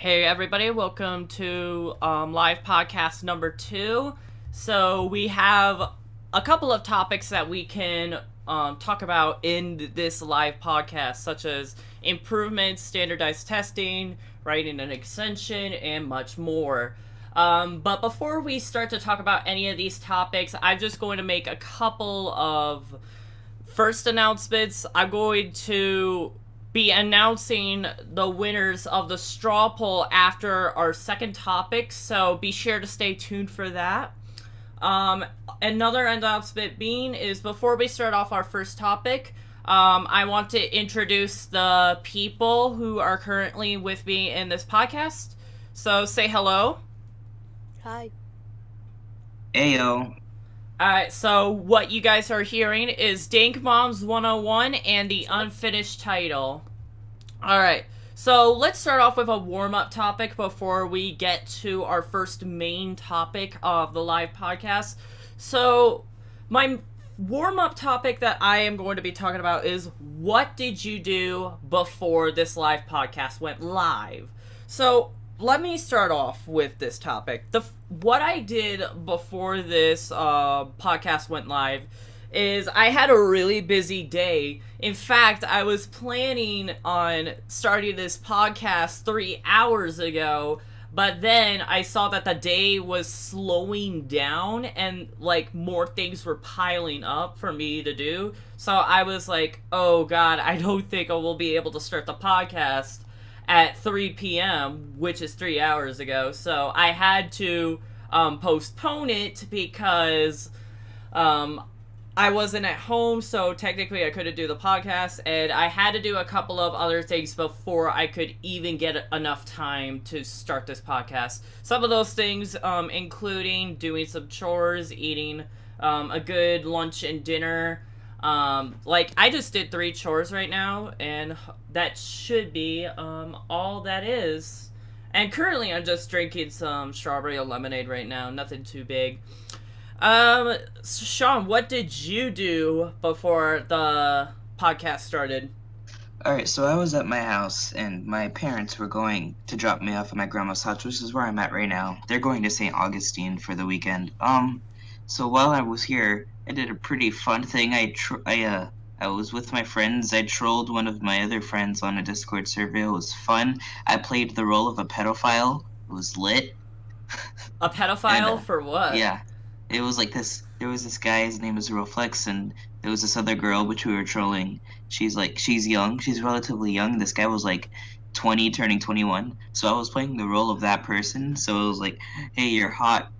Hey everybody, welcome to live podcast number 2. So we have a couple of topics that we can talk about in this live podcast, such as improvements, standardized testing, writing an extension, and much more. But before we start to talk about any of these topics, I'm just going to make a couple of first announcements. I'm going to be announcing the winners of the straw poll after our second topic, so be sure to stay tuned for that. Another announcement being is before we start off our first topic, I want to introduce the people who are currently with me in this podcast. So say hello. Hi. Ayo. Alright, so what you guys are hearing is Dank Moms 101 and the unfinished title. Alright, so let's start off with a warm-up topic before we get to our first main topic of the live podcast. So, my warm-up topic that I am going to be talking about is what did you do before this live podcast went live? So, let me start off with this topic. What I did before this podcast went live is I had a really busy day. In fact, I was planning on starting this podcast 3 hours ago, but then I saw that the day was slowing down and like more things were piling up for me to do. So I was like, oh god, I don't think I will be able to start the podcast at 3 p.m., which is 3 hours ago. So I had to postpone it because I wasn't at home, so technically I couldn't do the podcast, and I had to do a couple of other things before I could even get enough time to start this podcast. Some of those things including doing some chores, eating a good lunch and dinner. I just did 3 chores right now, and that should be all that is. And currently I'm just drinking some strawberry lemonade right now, nothing too big. Sean, what did you do before the podcast started? Alright, so I was at my house, and my parents were going to drop me off at my grandma's house, which is where I'm at right now. They're going to St. Augustine for the weekend. So while I was here, I did a pretty fun thing. I was with my friends. I trolled one of my other friends on a Discord server. It was fun. I played the role of a pedophile. It was lit. A pedophile? And, for what? Yeah. It was like this. There was this guy. His name was Reflex, and there was this other girl which we were trolling. She's young. She's relatively young. This guy was like 20, turning 21. So I was playing the role of that person. So it was like, hey, you're hot.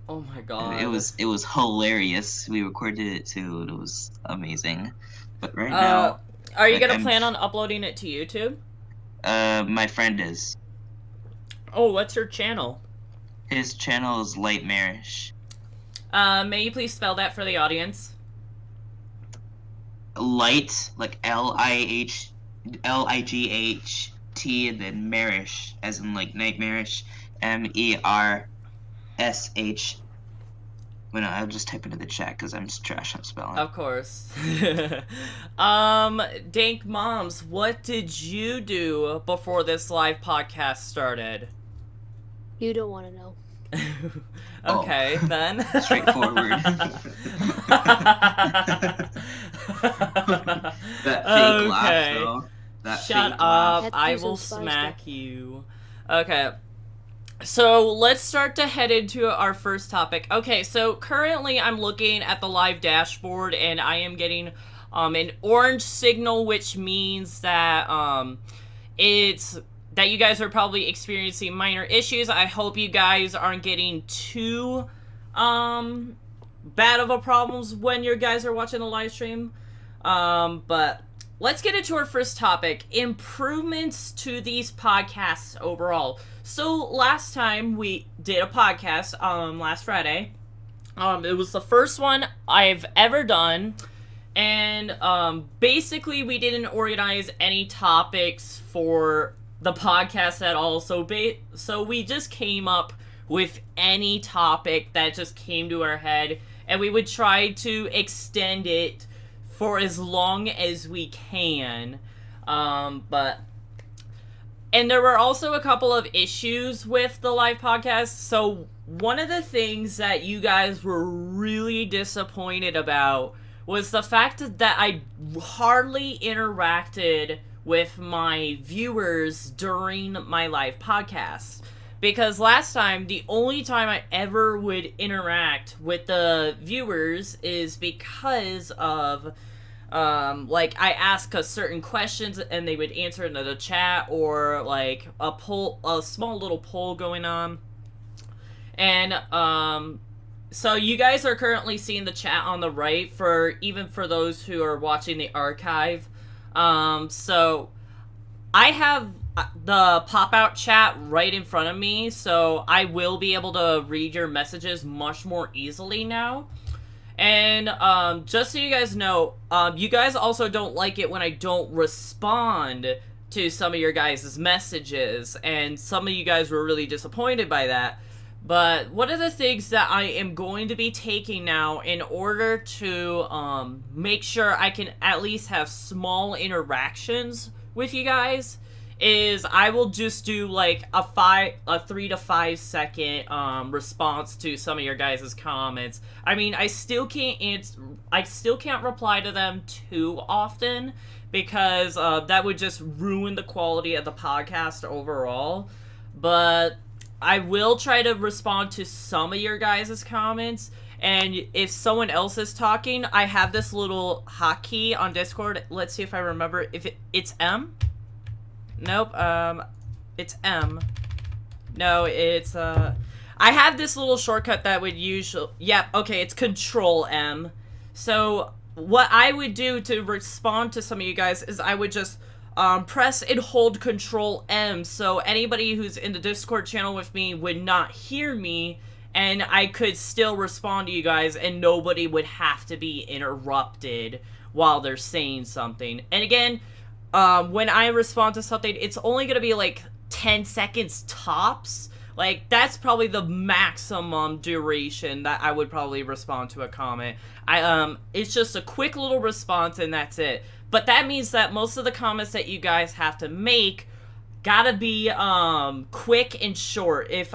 Oh my god. And it was hilarious. We recorded it too, and it was amazing. But right now, are you gonna plan on uploading it to YouTube? My friend is. Oh, what's your channel? His channel is Lightmarish. May you please spell that for the audience? Light, like Lighght, and then Marish, as in like nightmarish, Mersh. Well, no, I'll just type into the chat because I'm trash at spelling. Of course. Dank Moms, what did you do before this live podcast started? You don't want to know. Okay, then. Straightforward. That fake laugh, though. Shut up. Laugh. I will smack you. Okay. So let's start to head into our first topic. Okay, so currently I'm looking at the live dashboard and I am getting an orange signal, which means that it's that you guys are probably experiencing minor issues. I hope you guys aren't getting too bad of a problems when you guys are watching the live stream. But let's get into our first topic, improvements to these podcasts overall. So last time we did a podcast, last Friday, it was the first one I've ever done, and basically we didn't organize any topics for the podcast at all, so we just came up with any topic that just came to our head, and we would try to extend it for as long as we can, but and there were also a couple of issues with the live podcast. So one of the things that you guys were really disappointed about was the fact that I hardly interacted with my viewers during my live podcast. Because last time, the only time I ever would interact with the viewers is because of, like, I ask a certain questions and they would answer into the chat, or, like, a small little poll going on. And, so you guys are currently seeing the chat on the right, even for those who are watching the archive. So I have the pop-out chat right in front of me, so I will be able to read your messages much more easily now. And just so you guys know, you guys also don't like it when I don't respond to some of your guys' messages, and some of you guys were really disappointed by that. But one of the things that I am going to be taking now in order to make sure I can at least have small interactions with you guys is I will just do like a 3 to 5 second response to some of your guys' comments. I mean, I still can't reply to them too often because that would just ruin the quality of the podcast overall. But I will try to respond to some of your guys' comments. And if someone else is talking, I have this little hotkey on Discord. Let's see if I remember. If it's M? Nope, it's M. No, it's, I have this little shortcut that would usually, yep, okay, it's Control M. So, what I would do to respond to some of you guys is I would just, press and hold Control M, so anybody who's in the Discord channel with me would not hear me, and I could still respond to you guys, and nobody would have to be interrupted while they're saying something. And again, when I respond to something, it's only gonna be like 10 seconds tops. Like, that's probably the maximum duration that I would probably respond to a comment. It's just a quick little response and that's it. But that means that most of the comments that you guys have to make gotta be, quick and short. If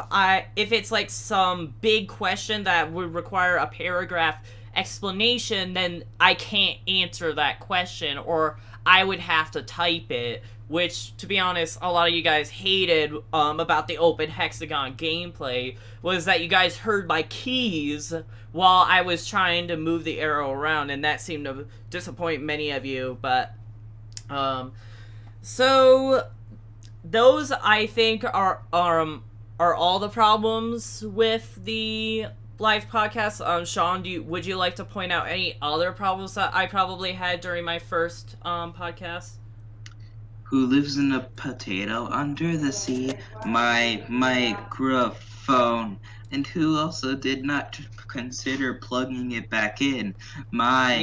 it's like some big question that would require a paragraph explanation, then I can't answer that question, or I would have to type it, which, to be honest, a lot of you guys hated about the open hexagon gameplay, was that you guys heard my keys while I was trying to move the arrow around, and that seemed to disappoint many of you, but, so, those, I think, are all the problems with the live podcast. Sean, would you like to point out any other problems that I probably had during my first podcast? Who lives in a potato under the sea? My microphone. And who also did not consider plugging it back in? My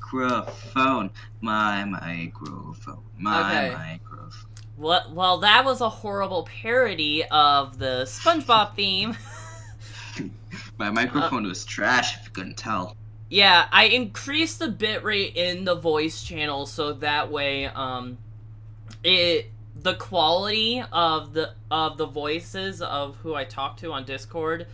microphone. My microphone. My microphone. Well, that was a horrible parody of the SpongeBob theme. My microphone was trash, if you couldn't tell. Yeah, I increased the bitrate in the voice channel so that way, the quality of the voices of who I talk to on Discord,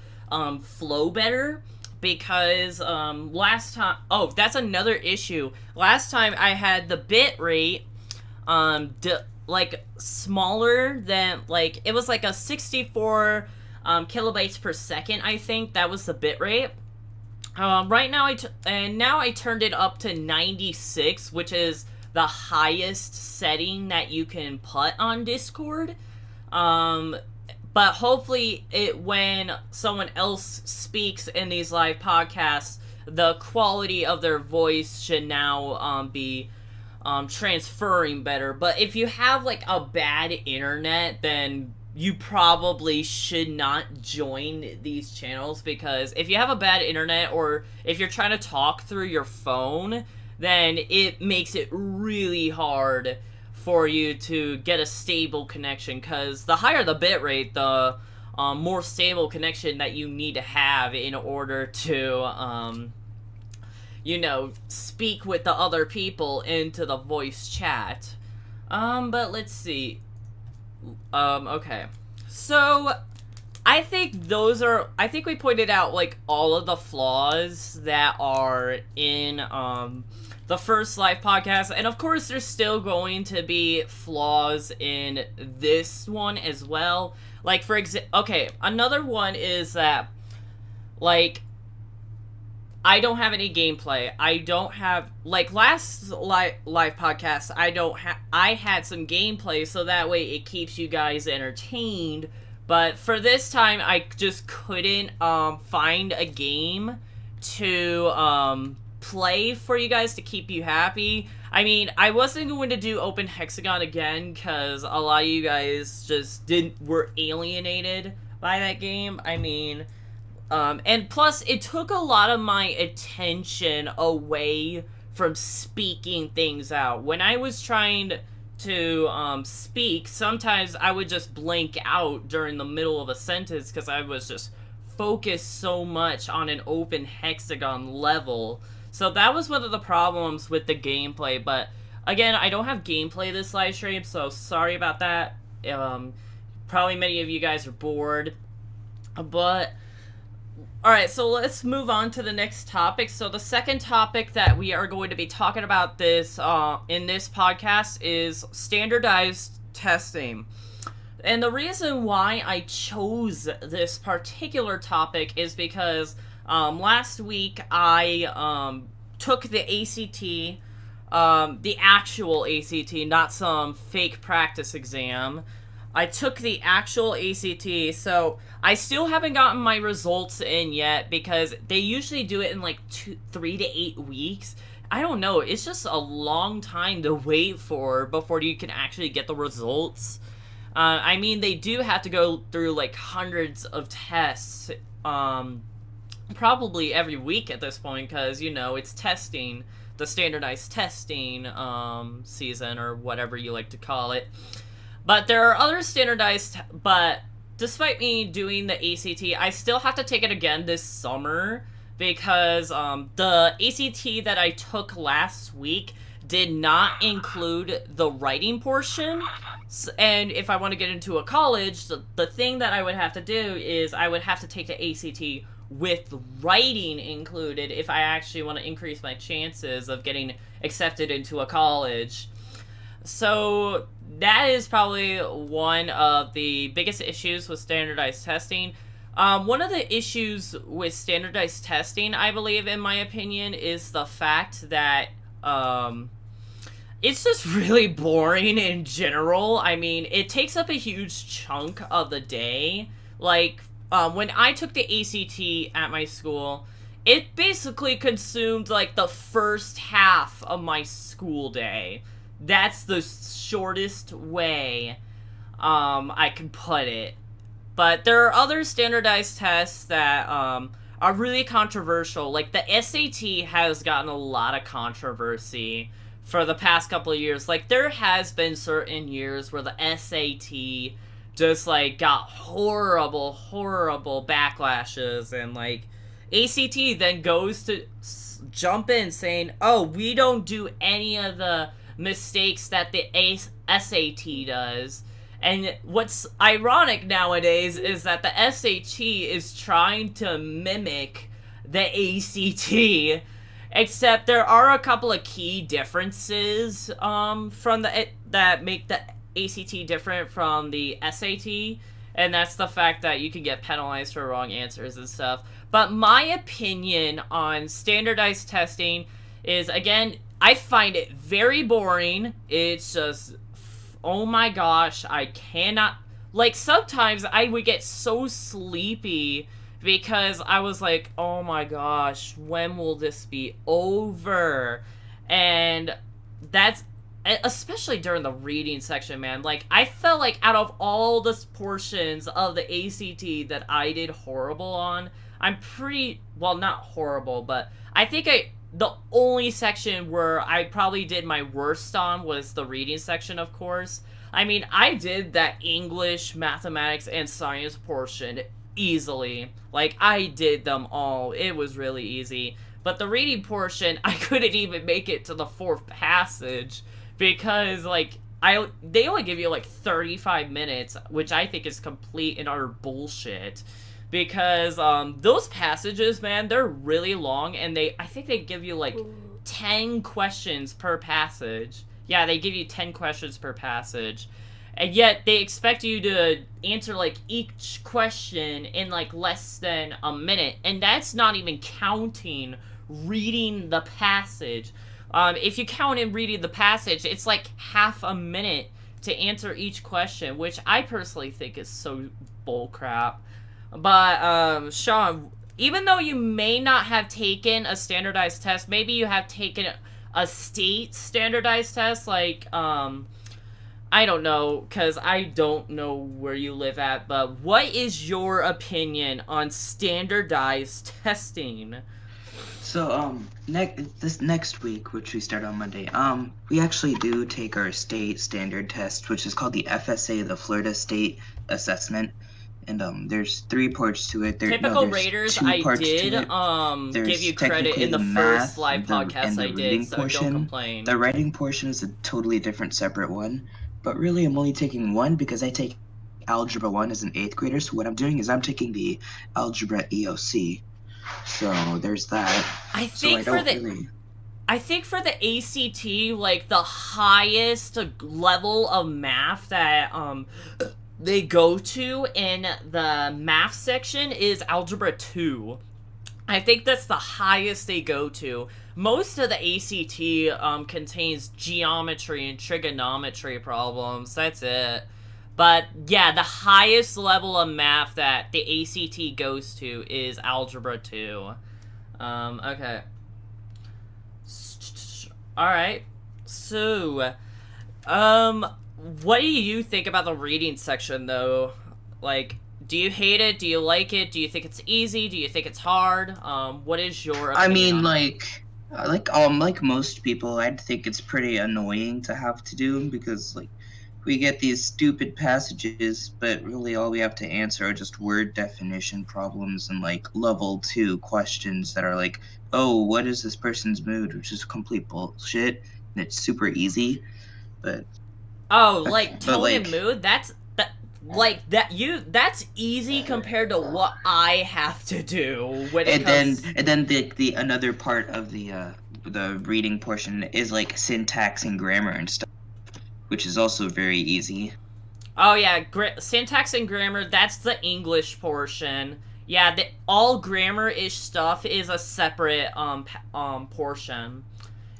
flow better, because, last time, oh, that's another issue. Last time I had the bitrate, like, smaller than, like, it was like a 64, kilobytes per second, I think. That was the bitrate. Right now, now I turned it up to 96, which is the highest setting that you can put on Discord. But hopefully, when someone else speaks in these live podcasts, the quality of their voice should now, be transferring better. But if you have, like, a bad internet, then you probably should not join these channels, because if you have a bad internet, or if you're trying to talk through your phone, then it makes it really hard for you to get a stable connection, because the higher the bitrate, the more stable connection that you need to have in order to, you know, speak with the other people into the voice chat. But let's see. Okay. So, I think we pointed out, like, all of the flaws that are in, the first live podcast, and of course there's still going to be flaws in this one as well. Like, okay, another one is that, like, I don't have any gameplay. I don't have, like, last live podcast, I had some gameplay, so that way it keeps you guys entertained. But for this time, I just couldn't, find a game to, play for you guys to keep you happy. I mean, I wasn't going to do Open Hexagon again, because a lot of you guys just were alienated by that game. I mean, and plus, it took a lot of my attention away from speaking things out. When I was trying to speak, sometimes I would just blank out during the middle of a sentence because I was just focused so much on an Open Hexagon level. So that was one of the problems with the gameplay, but again, I don't have gameplay this live stream, so sorry about that. Probably many of you guys are bored, but alright, so let's move on to the next topic. So the second topic that we are going to be talking about in this podcast is standardized testing. And the reason why I chose this particular topic is because last week I took the ACT, the actual ACT, not some fake practice exam. I took the actual ACT, so I still haven't gotten my results in yet because they usually do it in like 3 to 8 weeks. I don't know, it's just a long time to wait for before you can actually get the results. I mean, they do have to go through like hundreds of tests, probably every week at this point, because, you know, it's testing, the standardized testing season, or whatever you like to call it. But there are other standardized, but despite me doing the ACT, I still have to take it again this summer, because the ACT that I took last week did not include the writing portion. And if I want to get into a college, the thing that I would have to do is I would have to take the ACT with writing included if I actually want to increase my chances of getting accepted into a college. So that is probably one of the biggest issues with standardized testing. One of the issues with standardized testing, I believe, in my opinion, is the fact that it's just really boring in general. I mean, it takes up a huge chunk of the day. Like, when I took the ACT at my school, it basically consumed, like, the first half of my school day. That's the shortest way I can put it. But there are other standardized tests that are really controversial. Like, the SAT has gotten a lot of controversy for the past couple of years. Like, there has been certain years where the SAT just, like, got horrible backlashes, and, like, ACT then goes to jump in saying, oh, we don't do any of the mistakes that the SAT does. And what's ironic nowadays is that the SAT is trying to mimic the ACT, except there are a couple of key differences from that make the ACT different from the SAT, and that's the fact that you can get penalized for wrong answers and stuff. But my opinion on standardized testing is, again, I find it very boring. It's just, oh my gosh, I cannot, like, sometimes I would get so sleepy because I was like, oh my gosh, when will this be over? And that's, especially during the reading section, man. Like, I felt like out of all the portions of the ACT that I did horrible on, I'm pretty, well, not horrible, but I think the only section where I probably did my worst on was the reading section, of course. I mean, I did that English, mathematics, and science portion easily. Like, I did them all. It was really easy. But the reading portion, I couldn't even make it to the fourth passage because, like, they only give you like 35 minutes, which I think is complete and utter bullshit. Because those passages, man, they're really long, and I think they give you like 10 questions per passage. Yeah, they give you 10 questions per passage. And yet they expect you to answer like each question in like less than a minute, and that's not even counting reading the passage. If you count in reading the passage, it's like half a minute to answer each question, which I personally think is so bullcrap. But Sean, even though you may not have taken a standardized test, maybe you have taken a state standardized test, like I don't know, because I don't know where you live at, but what is your opinion on standardized testing? So, this next week, which we start on Monday, we actually do take our state standard test, which is called the FSA, the Florida State Assessment. And there's 3 parts to it. Typical Raiders, I did give you credit in the first live podcast I did, so don't complain. The writing portion is a totally different, separate one. But really, I'm only taking one because I take Algebra 1 as an 8th grader. So what I'm doing is I'm taking the Algebra EOC. So there's that. I think for the ACT, like the highest level of math that they go to in the math section is Algebra 2. I think that's the highest they go to. Most of the ACT contains geometry and trigonometry problems. That's it. But yeah, the highest level of math that the ACT goes to is Algebra 2. Okay. Alright. So, what do you think about the reading section, though? Like, do you hate it? Do you like it? Do you think it's easy? Do you think it's hard? What is your opinion? I mean, like most people, I'd think it's pretty annoying to have to do, because like we get these stupid passages, but really all we have to answer are just word definition problems and like level 2 questions that are like, oh, what is this person's mood, which is complete bullshit, and it's super easy. But like tone and mood, that's easy compared to what I have to do when it comes. And then the another part of the reading portion is like syntax and grammar and stuff, which is also very easy. Oh yeah, syntax and grammar, that's the English portion. Yeah, all grammar-ish stuff is a separate portion.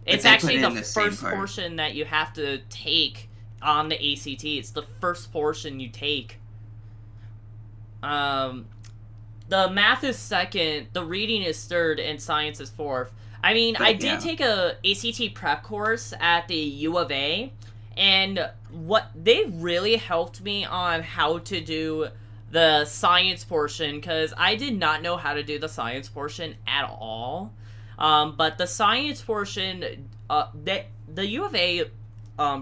It's actually the first portion that you have to take on the ACT. It's the first portion you take. The math is second, the reading is third, and science is fourth. I mean, I did take a ACT prep course at the U of A, and what they really helped me on how to do the science portion, because I did not know how to do the science portion at all. But the science portion, the U of A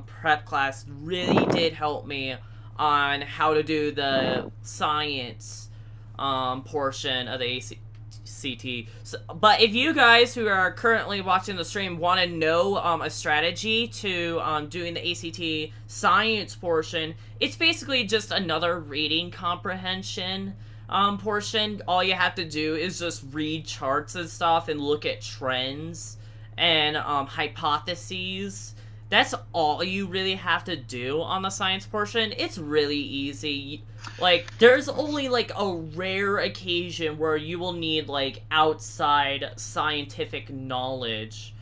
prep class really did help me on how to do the science portion of the ACT. So, but if you guys who are currently watching the stream want to know a strategy to doing the ACT science portion, it's basically just another reading comprehension portion. All you have to do is just read charts and stuff and look at trends and hypotheses. That's all you really have to do on the science portion. It's really easy. Like, there's only, like, a rare occasion where you will need, like, outside scientific knowledge.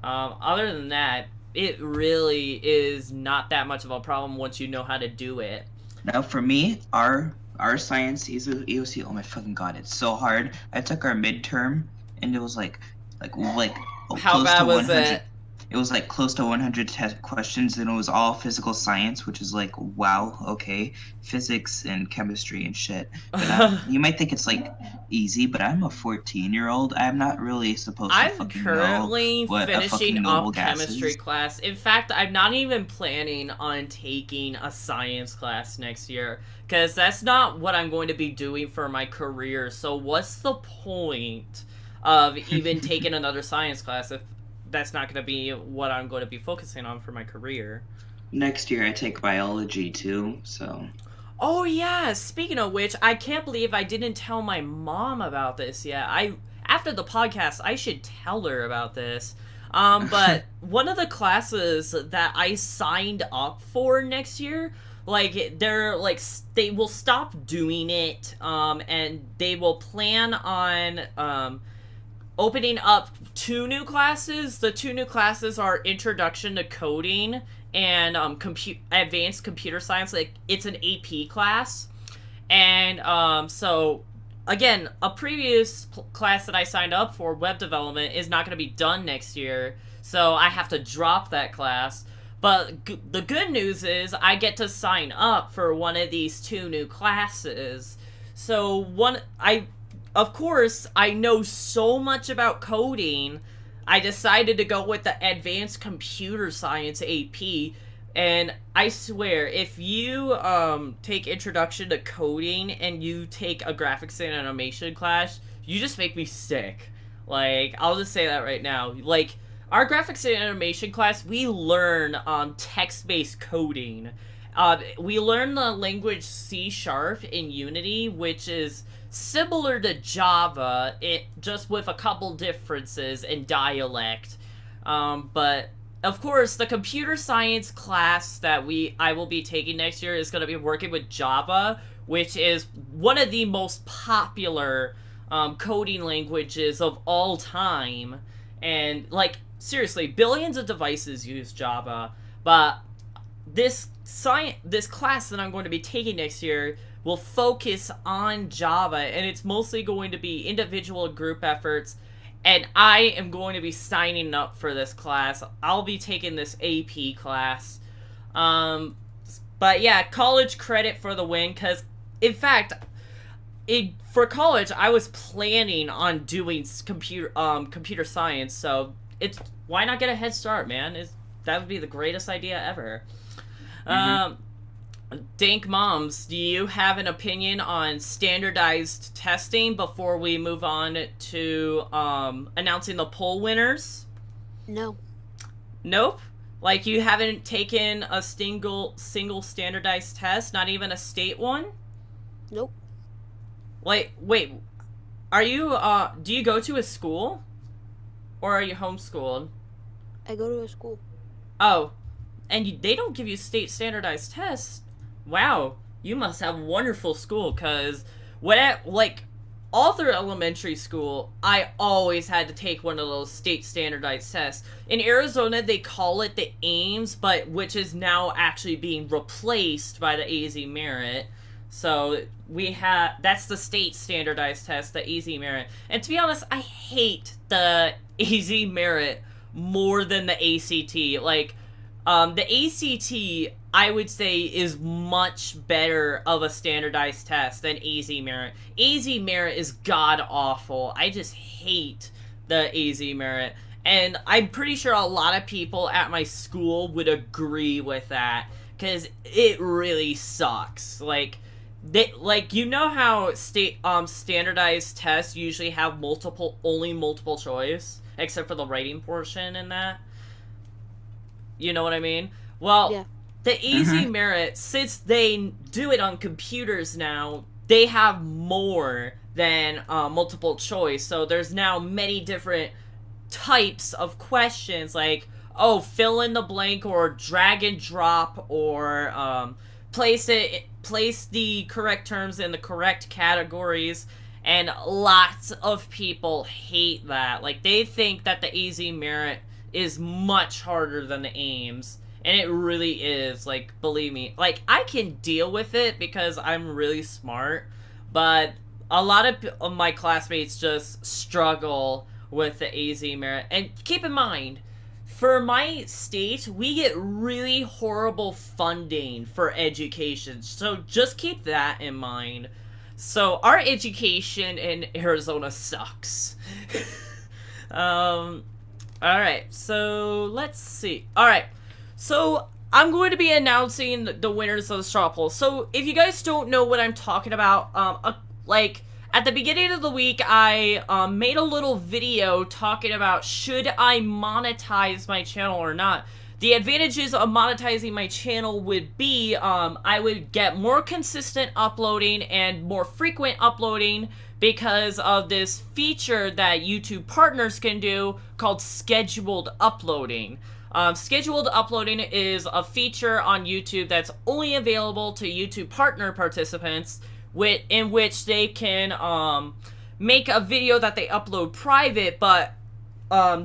Other than that, it really is not that much of a problem once you know how to do it. Now, for me, our science EOC, oh my fucking god, it's so hard. I took our midterm, and it was like how bad was it? It was like close to 100 questions, and it was all physical science, which is like, wow, okay, physics and chemistry and shit. But you might think it's like easy, but I'm a 14-year-old. I'm not really supposed to fucking know what a fucking finishing noble up gas chemistry is. class. In fact, I'm not even planning on taking a science class next year, because that's not what I'm going to be doing for my career. So what's the point of even taking another science class if that's not going to be what I'm going to be focusing on for my career? next year I take biology too, so. Oh yeah, speaking of which, I can't believe I didn't tell my mom about this yet. After the podcast, I should tell her about this. But one of the classes that I signed up for next year, like they will stop doing it, and they will plan on opening up two new classes. The two new classes are Introduction to Coding and Advanced Computer Science. Like, it's an AP class. And so again, a previous class that I signed up for, web development, is not going to be done next year. So I have to drop that class. But the good news is I get to sign up for one of these two new classes. So of course, I know so much about coding, I decided to go with the Advanced Computer Science AP. And I swear, if you take Introduction to Coding and you take a graphics and animation class, you just make me sick. Like, I'll just say that right now. Like, our graphics and animation class, we learn text-based coding. We learn the language C# in Unity, which is similar to Java, it just with a couple differences in dialect. But of course, the computer science class that I will be taking next year is going to be working with Java, which is one of the most popular coding languages of all time. And like, seriously, billions of devices use Java. But this class that I'm going to be taking next year will focus on Java, and it's mostly going to be individual and group efforts, and I am going to be signing up for this class. I'll be taking this AP class. But yeah, college credit for the win, because, in fact, for college, I was planning on doing computer science, so why not get a head start, man? That would be the greatest idea ever. Dank Moms, do you have an opinion on standardized testing before we move on to announcing the poll winners? No. Nope? Like, you haven't taken a single standardized test, not even a state one? Nope. Like, wait, are you, do you go to a school? Or are you homeschooled? I go to a school. Oh, and they don't give you state standardized tests? Wow, you must have a wonderful school, because all through elementary school, I always had to take one of those state standardized tests. In Arizona, they call it the Ames, but which is now actually being replaced by the AZ Merit. So that's the state standardized test, the AZ Merit. And to be honest, I hate the AZ Merit more than the ACT. Like, the ACT, I would say, is much better of a standardized test than AZ Merit. AZ Merit is god-awful. I just hate the AZ Merit. And I'm pretty sure a lot of people at my school would agree with that, because it really sucks. Like, you know how standardized tests usually have only multiple choice, except for the writing portion in that? You know what I mean? Well, Yeah. the AZ Merit, since they do it on computers now, they have more than multiple choice. So there's now many different types of questions, like, oh, fill in the blank, or drag and drop, or place the correct terms in the correct categories. And lots of people hate that. Like, they think that the AZ Merit is much harder than the Ames, and it really is. Like, believe me, like, I can deal with it because I'm really smart, but a lot of my classmates just struggle with the AZ Merit. And keep in mind, for my state, we get really horrible funding for education, so just keep that in mind. So our education in Arizona sucks. Alright, so let's see. Alright, so I'm going to be announcing the winners of the straw poll. So if you guys don't know what I'm talking about, like, at the beginning of the week, I made a little video talking about should I monetize my channel or not. the advantages of monetizing my channel would be I would get more consistent uploading and more frequent uploading because of this feature that YouTube partners can do called scheduled uploading. Scheduled uploading is a feature on YouTube that's only available to YouTube partner participants, in which they can make a video that they upload private, but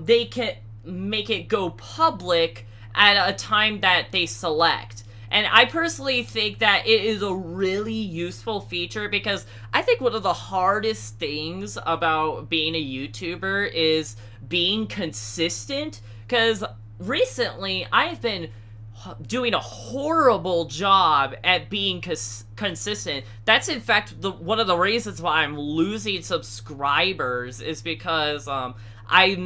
they can make it go public at a time that they select. And I personally think that it is a really useful feature because I think one of the hardest things about being a YouTuber is being consistent, because recently I've been doing a horrible job at being consistent. That's in fact one of the reasons why I'm losing subscribers, is because I'm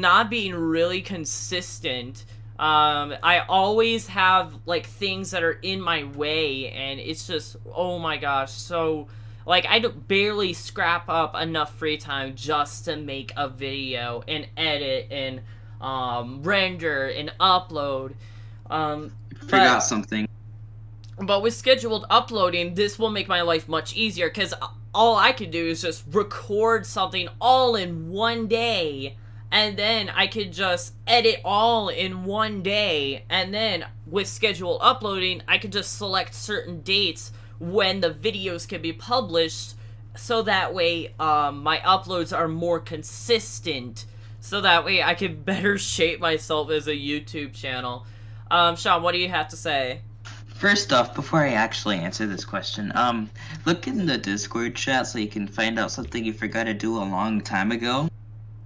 not being really consistent. I always have like things that are in my way, and it's just, oh my gosh, so like I barely scrap up enough free time just to make a video and edit and render and upload. Forgot something. But with scheduled uploading, this will make my life much easier, because all I can do is just record something all in one day, and then I could just edit all in one day, and then with scheduled uploading, I could just select certain dates when the videos can be published, so that way my uploads are more consistent, so that way I can better shape myself as a YouTube channel. Sean, what do you have to say? First off, before I actually answer this question, look in the Discord chat so you can find out something you forgot to do a long time ago.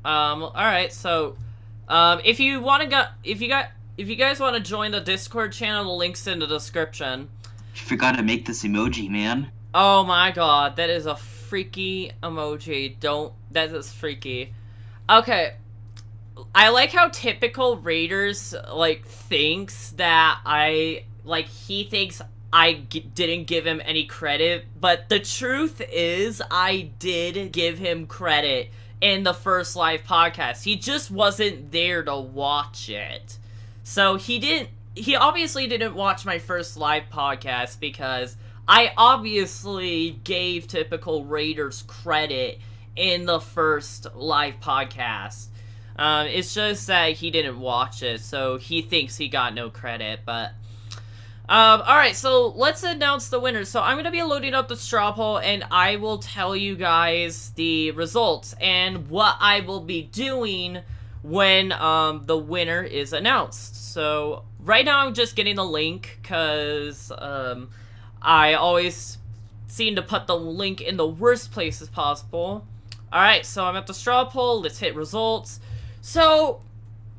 Alright, so, if you guys want to join the Discord channel, the link's in the description. You forgot to make this emoji, man. Oh my god, that is a freaky emoji. That is freaky. Okay, I like how typical Raiders, like, thinks that he thinks I didn't give him any credit, but the truth is, I did give him credit in the first live podcast. He just wasn't there to watch it. So he obviously didn't watch my first live podcast, because I obviously gave typical Raiders credit in the first live podcast. It's just that he didn't watch it, so he thinks he got no credit, but alright, so let's announce the winners. So I'm going to be loading up the straw poll, and I will tell you guys the results and what I will be doing when the winner is announced. So right now I'm just getting the link, because I always seem to put the link in the worst places possible. Alright, so I'm at the straw poll. Let's hit results. So,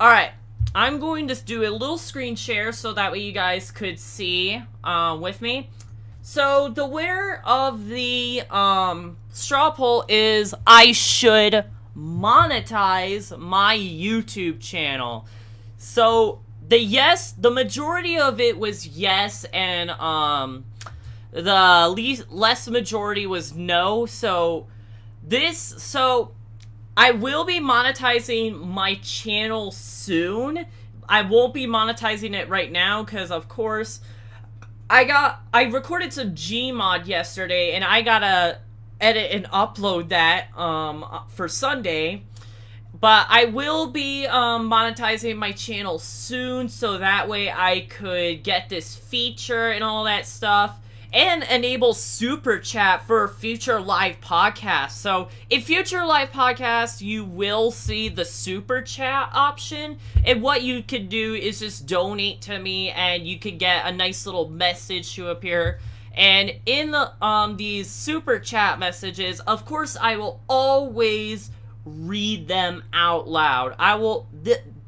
alright. I'm going to do a little screen share so that way you guys could see with me. So the winner of the straw poll is I should monetize my YouTube channel. So the majority of it was yes, and the less majority was no. So I will be monetizing my channel soon. I won't be monetizing it right now, because of course I recorded some Gmod yesterday, and I gotta edit and upload that for Sunday. But I will be monetizing my channel soon, so that way I could get this feature and all that stuff, and enable Super Chat for future live podcasts. So, in future live podcasts, you will see the Super Chat option, and what you can do is just donate to me, and you can get a nice little message to appear. And in these Super Chat messages, of course, I will always read them out loud.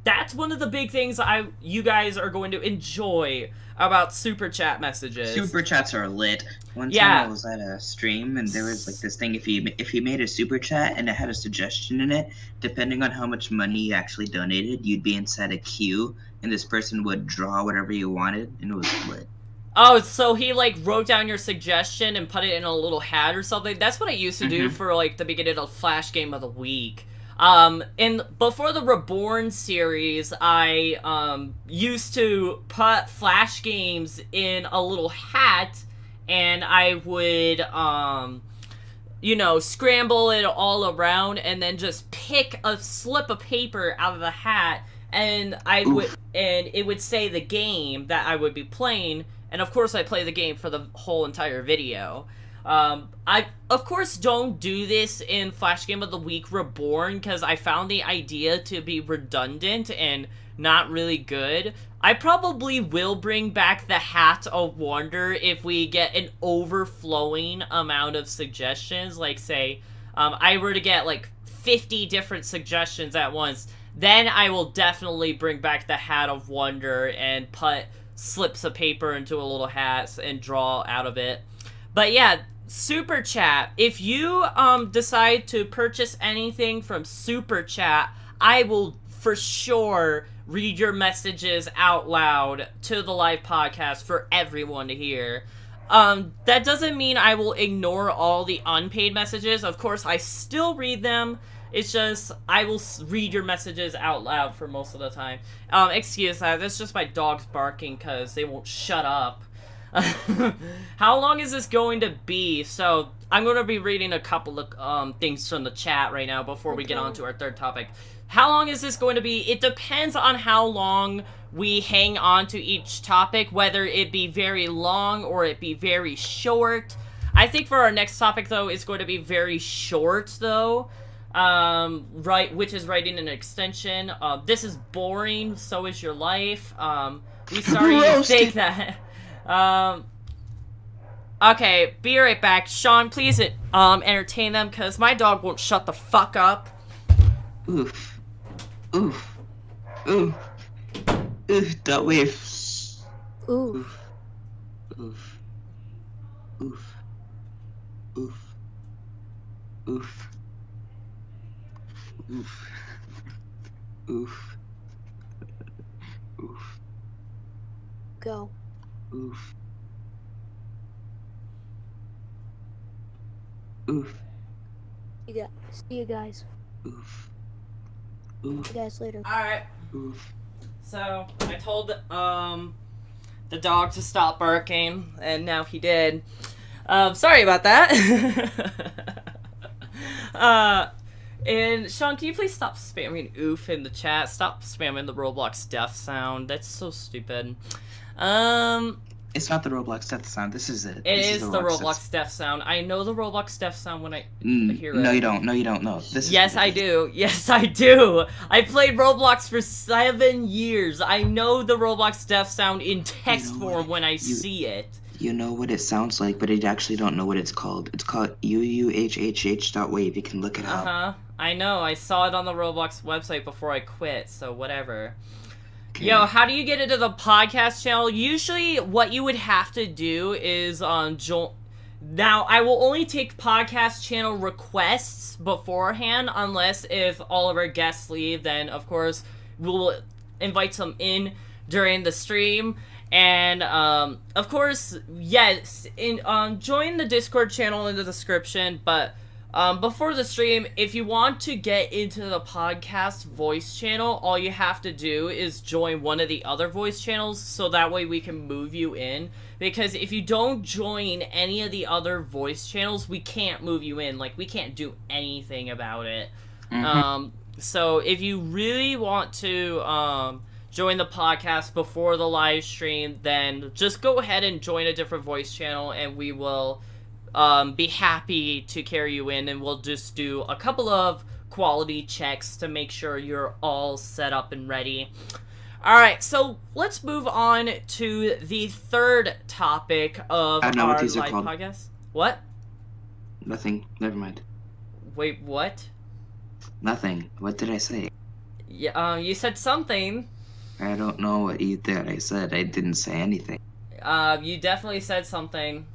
That's one of the big things you guys are going to enjoy about Super Chat messages. Super Chats are lit. One time I was at a stream, and there was like this thing, if you made a Super Chat and it had a suggestion in it, depending on how much money you actually donated, you'd be inside a queue, and this person would draw whatever you wanted, and it was lit. Oh, so he like wrote down your suggestion and put it in a little hat or something? That's what I used to do for like the beginning of Flash Game of the Week. In before the Reborn series, I used to put flash games in a little hat, and I would scramble it all around, and then just pick a slip of paper out of the hat, and and it would say the game that I would be playing, and of course I play the game for the whole entire video. I, of course, don't do this in Flash Game of the Week Reborn, because I found the idea to be redundant and not really good. I probably will bring back the Hat of Wonder if we get an overflowing amount of suggestions. Like, say, I were to get, like, 50 different suggestions at once, then I will definitely bring back the Hat of Wonder and put slips of paper into a little hat and draw out of it. But yeah, Super Chat. If you decide to purchase anything from Super Chat, I will for sure read your messages out loud to the live podcast for everyone to hear. That doesn't mean I will ignore all the unpaid messages. Of course, I still read them. It's just, I will read your messages out loud for most of the time. Excuse that. That's just my dogs barking because they won't shut up. How long is this going to be? So, I'm going to be reading a couple of things from the chat right now before we get on to our third topic. How long is this going to be? It depends on how long we hang on to each topic, whether it be very long or it be very short. I think for our next topic, though, it's going to be very short, though. Which is writing an extension. This is boring, so is your life. We sorry you think that. Okay, be right back. Sean, please entertain them, because my dog won't shut the fuck up. Oof. Oof. Oof. Oof. Don't wave. Oof. Oof. Oof. Oof. Oof. Oof. Oof. Oof. Go. Oof. Oof. See you guys. Oof. Oof. See you guys later. Alright. Oof. So, I told, the dog to stop barking, and now he did. Sorry about that. And Sean, can you please stop spamming oof in the chat? Stop spamming the Roblox death sound. That's so stupid. It's not the Roblox death sound. This is it. It This is the Roblox death sound. I know the Roblox death sound when I hear it. No, you don't. No, you don't. No. Yes, I do. Yes, I do. I played Roblox for 7 years. I know the Roblox death sound in text form when I see it. You know what it sounds like, but you actually don't know what it's called. It's called uuhh.wave. You can look it up. Uh-huh. I know. I saw it on the Roblox website before I quit, so whatever. Okay. Yo, how do you get into the podcast channel? Usually, what you would have to do is Now, I will only take podcast channel requests beforehand, unless if all of our guests leave, then, of course, we'll invite some in during the stream. And, of course, yes, join the Discord channel in the description, but before the stream, if you want to get into the podcast voice channel, all you have to do is join one of the other voice channels, so that way we can move you in. Because if you don't join any of the other voice channels, we can't move you in. Like, we can't do anything about it. Mm-hmm. So if you really want to join the podcast before the live stream, then just go ahead and join a different voice channel, and we will be happy to carry you in, and we'll just do a couple of quality checks to make sure you're all set up and ready. Alright, so let's move on to the third topic of our live podcast. What? Nothing. Never mind. Wait, what? Nothing. What did I say? Yeah, you said something. I don't know what you thought I said. I didn't say anything. You definitely said something.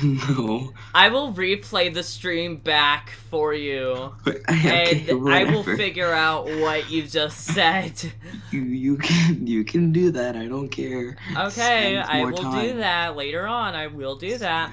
No. I will replay the stream back for you, Okay, and I will figure out what you just said. You can do that. I don't care. Okay, I will do that later on. I will do that.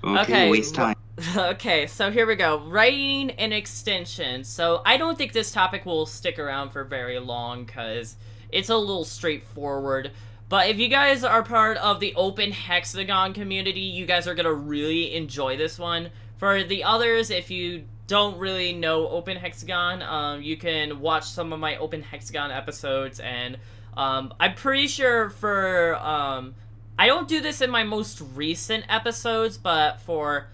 Okay, waste time. Okay, so here we go. Writing an extension. So I don't think this topic will stick around for very long because it's a little straightforward. But if you guys are part of the Open Hexagon community, you guys are going to really enjoy this one. For the others, if you don't really know Open Hexagon, you can watch some of my Open Hexagon episodes. And I'm pretty sure for... I don't do this in my most recent episodes, but for...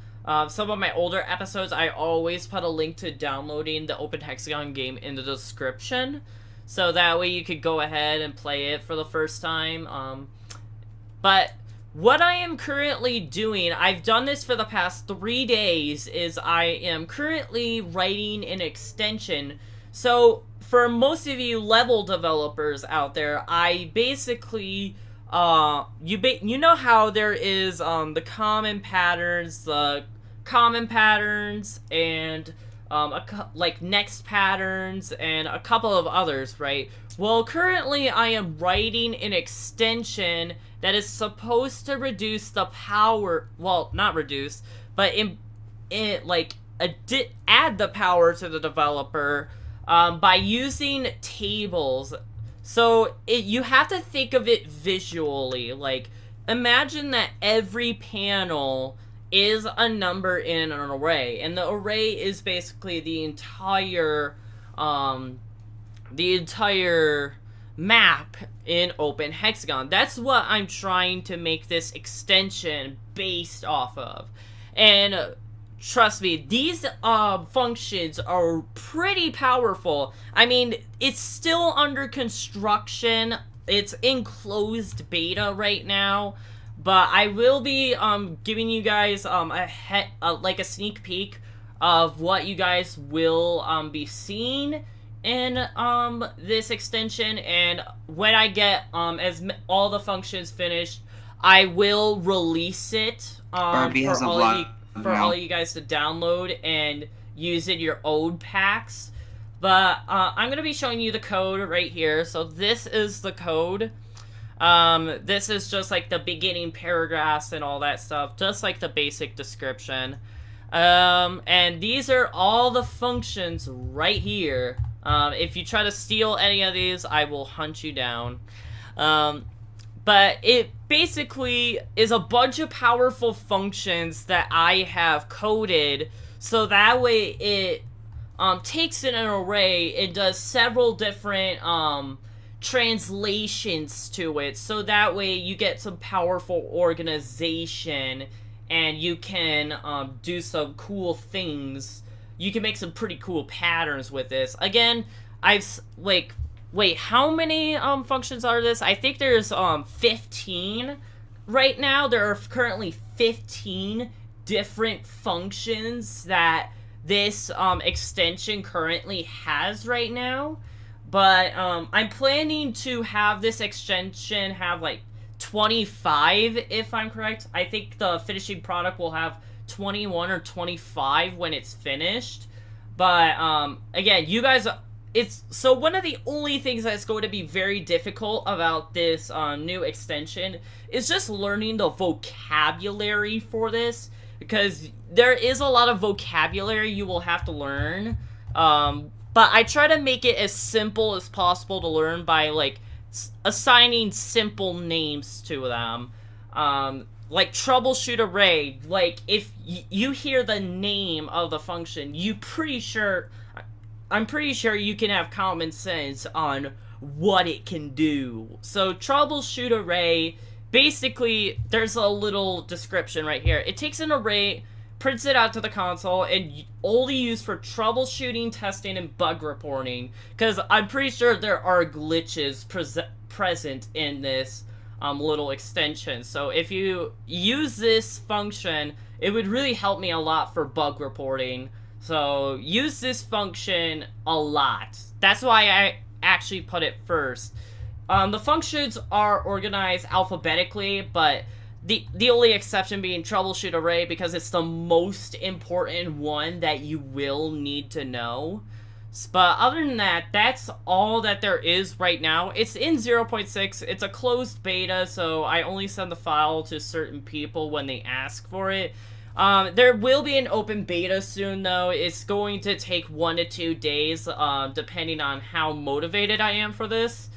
some of my older episodes, I always put a link to downloading the Open Hexagon game in the description. So that way you could go ahead and play it for the first time. But what I am currently doing, I've done this for the past 3 days, is I am currently writing an extension. So for most of you level developers out there, I basically... you know how there is the common patterns, and like next patterns and a couple of others, right? Well, currently I am writing an extension that is supposed to reduce the power, well, not reduce, but add the power to the developer by using tables. So you have to think of it visually. Like, imagine that every panel is a number in an array, and the array is basically the entire map in Open Hexagon. That's what I'm trying to make this extension based off of. And trust me, these functions are pretty powerful. I mean, it's still under construction. It's in closed beta right now. But I will be giving you guys like a sneak peek of what you guys will be seeing in this extension. And when I get all the functions finished, I will release it for all you guys to download and use in your own packs. But I'm gonna be showing you the code right here. So this is the code. This is just like the beginning paragraphs and all that stuff, just like the basic description. And these are all the functions right here. If you try to steal any of these, I will hunt you down. But it basically is a bunch of powerful functions that I have coded, so that way it takes in an array and does several different translations to it, so that way you get some powerful organization and you can do some cool things. You can make some pretty cool patterns with this. Again, wait, how many functions are this? I think there's 15 right now. There are currently 15 different functions that this extension currently has right now. But I'm planning to have this extension have like 25, if I'm correct. I think the finishing product will have 21 or 25 when it's finished. But again, you guys, so one of the only things that's going to be very difficult about this new extension is just learning the vocabulary for this, because there is a lot of vocabulary you will have to learn. But I try to make it as simple as possible to learn by, like, assigning simple names to them. Like troubleshoot array. Like, if you hear the name of the function, I'm pretty sure you can have common sense on what it can do. So troubleshoot array, basically, there's a little description right here. It takes an array, prints it out to the console, and only used for troubleshooting, testing, and bug reporting. Because I'm pretty sure there are glitches present in this little extension. So if you use this function, it would really help me a lot for bug reporting. So use this function a lot. That's why I actually put it first. The functions are organized alphabetically, but the only exception being troubleshoot array, because it's the most important one that you will need to know. But other than that, that's all that there is right now. It's in 0.6. It's a closed beta, so I only send the file to certain people when they ask for it. There will be an open beta soon, though. It's going to take 1 to 2 days, depending on how motivated I am for this.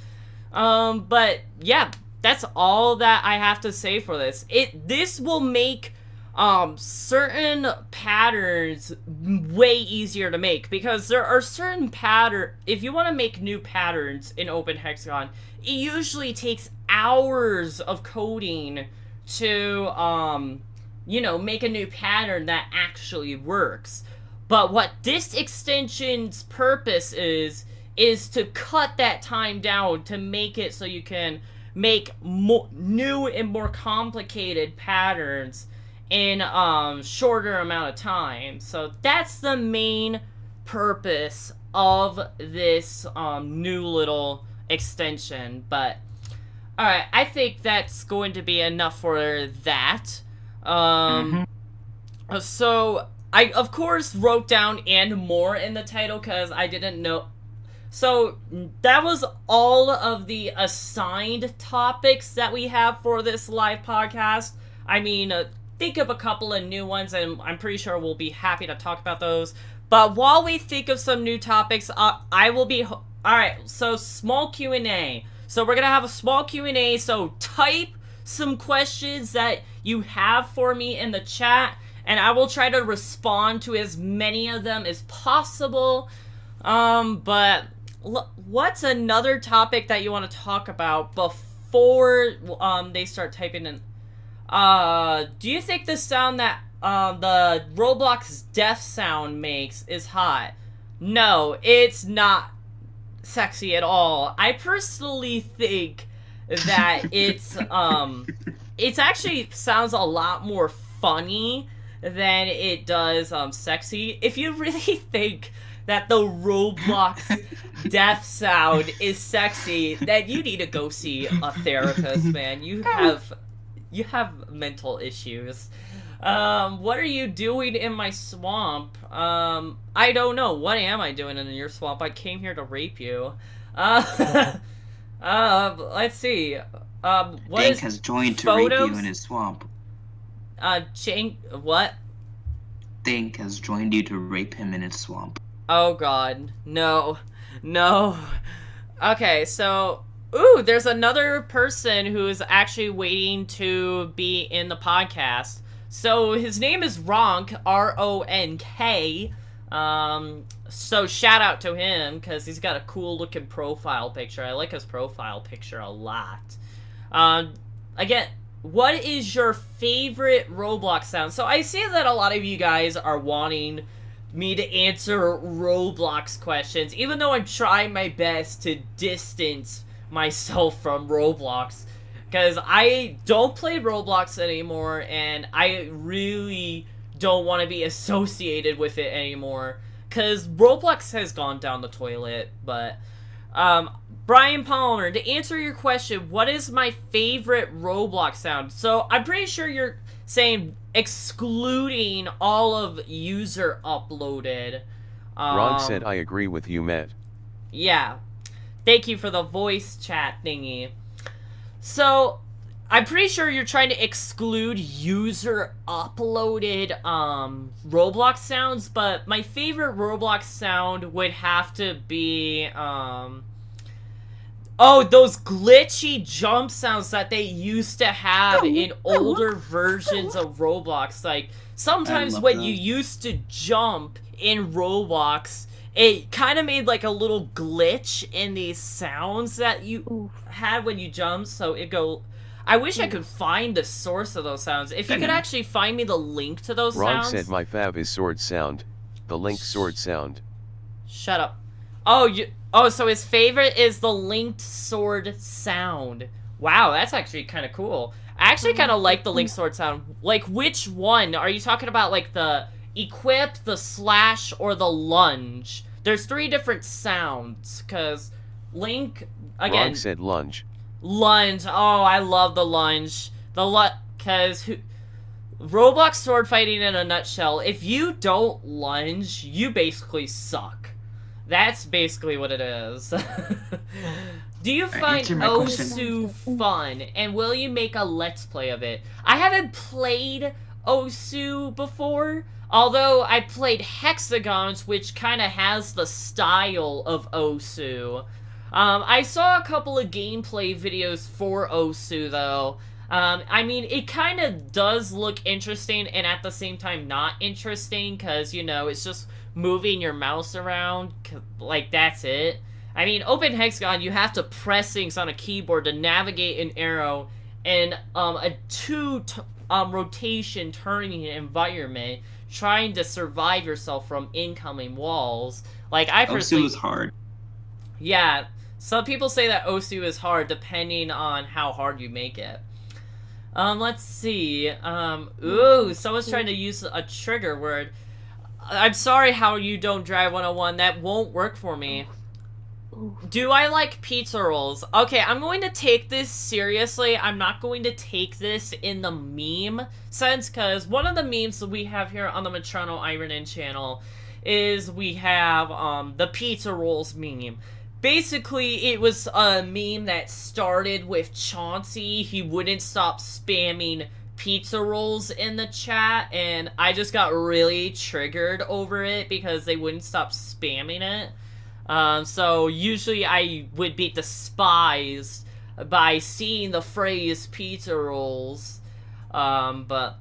But yeah, that's all that I have to say for this. This will make certain patterns way easier to make, because there are certain if you want to make new patterns in Open Hexagon, it usually takes hours of coding to make a new pattern that actually works. But what this extension's purpose is to cut that time down, to make it so you can make new and more complicated patterns in shorter amount of time. So that's the main purpose of this new little extension. But alright, I think that's going to be enough for that. So I of course wrote down "and more" in the title because I didn't know. So that was all of the assigned topics that we have for this live podcast. I mean, think of a couple of new ones, and I'm pretty sure we'll be happy to talk about those. But while we think of some new topics, I will be alright. So small Q&A. So we're gonna have a small Q&A. So type some questions that you have for me in the chat, and I will try to respond to as many of them as possible. But what's another topic that you want to talk about before they start typing in? Do you think the sound that the Roblox death sound makes is hot? No, it's not sexy at all. I personally think that it's actually sounds a lot more funny than it does sexy. If you really think that the Roblox death sound is sexy, then you need to go see a therapist, man. You have mental issues. What are you doing in my swamp? I don't know. What am I doing in your swamp? I came here to rape you. Let's see. Dank has joined to rape you in his swamp. What? Dank has joined you to rape him in his swamp. Oh god. No. No. Okay, so... Ooh, there's another person who's actually waiting to be in the podcast. So his name is Ronk, R-O-N-K. So shout out to him, because he's got a cool looking profile picture. I like his profile picture a lot. Again, what is your favorite Roblox sound? So I see that a lot of you guys are wanting me to answer Roblox questions, even though I'm trying my best to distance myself from Roblox, because I don't play Roblox anymore, and I really don't want to be associated with it anymore, because Roblox has gone down the toilet. But Brian Palmer, to answer your question, what is my favorite Roblox sound? So I'm pretty sure you're saying excluding all of user uploaded. Ron said, I agree with you, Met. Yeah. Thank you for the voice chat thingy. So, I'm pretty sure you're trying to exclude user uploaded Roblox sounds, but my favorite Roblox sound would have to be oh, those glitchy jump sounds that they used to have in older versions of Roblox. Like, sometimes when you used to jump in Roblox, it kind of made like a little glitch in these sounds that you had when you jumped, so it go... I wish I could find the source of those sounds. If you could actually find me the link to those Ron sounds... said my fab is sword sound. The link sword sound. Shut up. Oh, so his favorite is the linked sword sound. Wow, that's actually kind of cool. I actually kind of like the linked sword sound. Like, which one? Are you talking about, like, the equip, the slash, or the lunge? There's 3 different sounds, because Link, again... Ron said lunge. Lunge. Oh, I love the lunge. Because Roblox sword fighting in a nutshell, if you don't lunge, you basically suck. That's basically what it is. Do you find Osu fun, and will you make a Let's Play of it? I haven't played Osu before. Although I played Hexagons, which kind of has the style of Osu. I saw a couple of gameplay videos for Osu, though. I mean, it kind of does look interesting, and at the same time not interesting, because, you know, it's just moving your mouse around, like, that's it. I mean, Open Hexagon, you have to press things on a keyboard to navigate an arrow in a rotation turning environment, trying to survive yourself from incoming walls. Like, I personally... Osu is hard. Yeah, some people say that Osu is hard, depending on how hard you make it. Let's see. Ooh, someone's trying to use a trigger word. I'm sorry how you don't drive 101. That won't work for me. Do I like pizza rolls? Okay, I'm going to take this seriously. I'm not going to take this in the meme sense, because one of the memes that we have here on the Metrono Ivernan channel is we have the pizza rolls meme. Basically, it was a meme that started with Chauncey. He wouldn't stop spamming pizza rolls in the chat, and I just got really triggered over it because they wouldn't stop spamming it. So usually I would be despised by seeing the phrase pizza rolls. But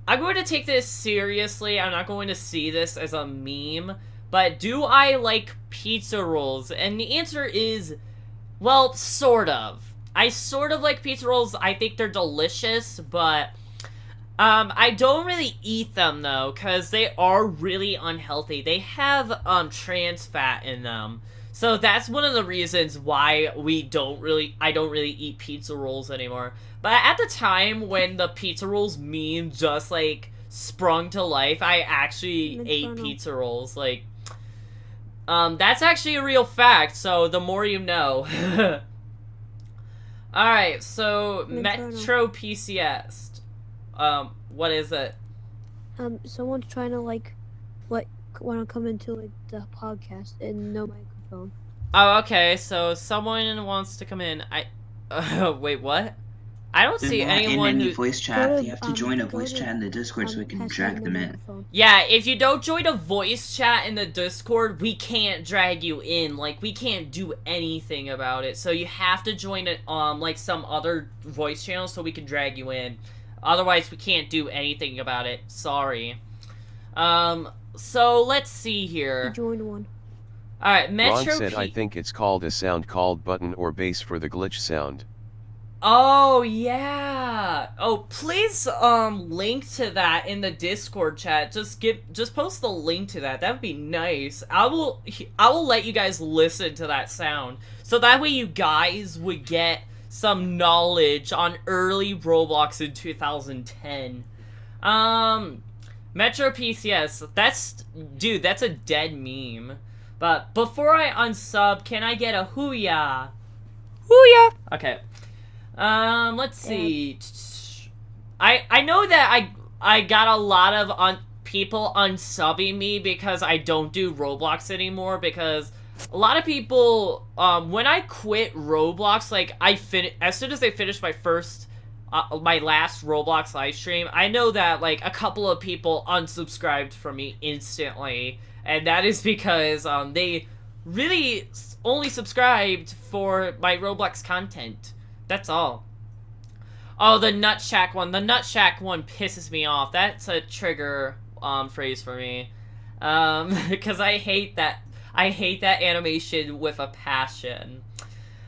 I'm going to take this seriously. I'm not going to see this as a meme. But do I like pizza rolls? And the answer is, well, sort of. I sort of like pizza rolls. I think they're delicious, but I don't really eat them, though, because they are really unhealthy. They have trans fat in them. So that's one of the reasons why I don't really eat pizza rolls anymore. But at the time when the pizza rolls meme just, like, sprung to life, I actually ate pizza rolls. Like, that's actually a real fact, so the more you know. Alright, so Metro PCS. What is it? Someone's trying to, like, want to come into, like, the podcast and no microphone. Oh, okay, so someone wants to come in. Wait, what? I don't see anyone in any who... voice chat. You have to join a voice chat in the Discord so we can drag them in. Yeah, if you don't join a voice chat in the Discord, we can't drag you in. Like, we can't do anything about it. So you have to join it, like, some other voice channel so we can drag you in. Otherwise, we can't do anything about it. Sorry. So let's see here. Join one. Alright, Metro Ron said I think it's called a sound called button or bass for the glitch sound. Oh, yeah. Oh, please, link to that in the Discord chat. Just post the link to that. That would be nice. I will let you guys listen to that sound. So that way you guys would get some knowledge on early Roblox in 2010. Metro PCS. Dude, that's a dead meme. But before I unsub, can I get a hooyah? Hooyah! Okay. Let's see. I know that I got a lot of people unsubbing me because I don't do Roblox anymore, because a lot of people, when I quit Roblox, like, as soon as I finished my last Roblox live stream, I know that, like, a couple of people unsubscribed from me instantly, and that is because, they really only subscribed for my Roblox content. That's all. Oh, the Nut Shack one. The Nut Shack one pisses me off. That's a trigger, phrase for me. Because I hate that. I hate that animation with a passion.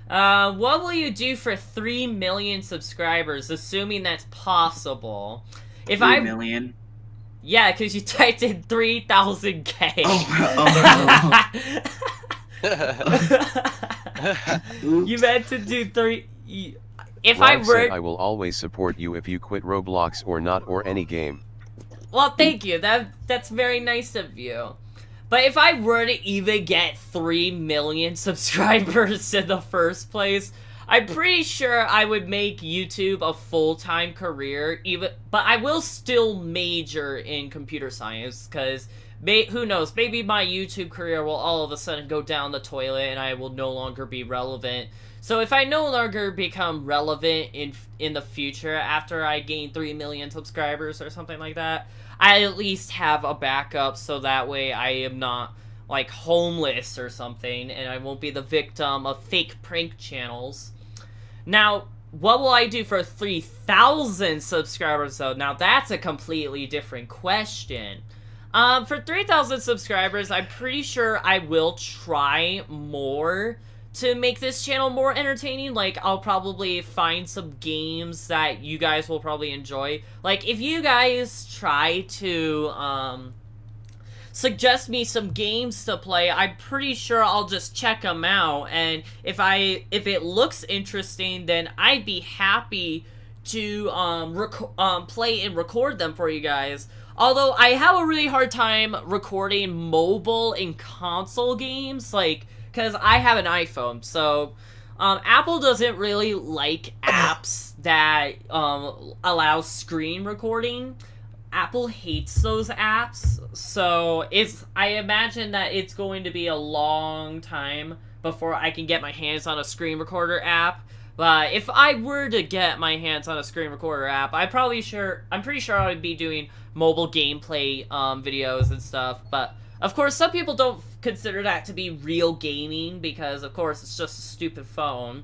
What will you do for 3 million subscribers, assuming that's possible? If 3 million? Yeah, because you typed in 3,000K. You meant to do 3... If Ron I were... said I will always support you if you quit Roblox or not, or any game. Well, thank you. That's very nice of you. But if I were to even get 3 million subscribers in the first place, I'm pretty sure I would make YouTube a full-time career, but I will still major in computer science, because who knows, maybe my YouTube career will all of a sudden go down the toilet and I will no longer be relevant. So if I no longer become relevant in the future after I gain 3 million subscribers or something like that, I at least have a backup so that way I am not like homeless or something and I won't be the victim of fake prank channels. Now, what will I do for 3,000 subscribers though? Now that's a completely different question. For 3,000 subscribers, I'm pretty sure I will try more to make this channel more entertaining. Like, I'll probably find some games that you guys will probably enjoy. Like, if you guys try to, suggest me some games to play, I'm pretty sure I'll just check them out, and if it looks interesting, then I'd be happy to, play and record them for you guys. Although, I have a really hard time recording mobile and console games, like, because I have an iPhone, so, Apple doesn't really like apps that, allow screen recording. Apple hates those apps, so I imagine that it's going to be a long time before I can get my hands on a screen recorder app. But if I were to get my hands on a screen recorder app, I'm pretty sure I would be doing mobile gameplay videos and stuff. But of course, some people don't consider that to be real gaming because, of course, it's just a stupid phone.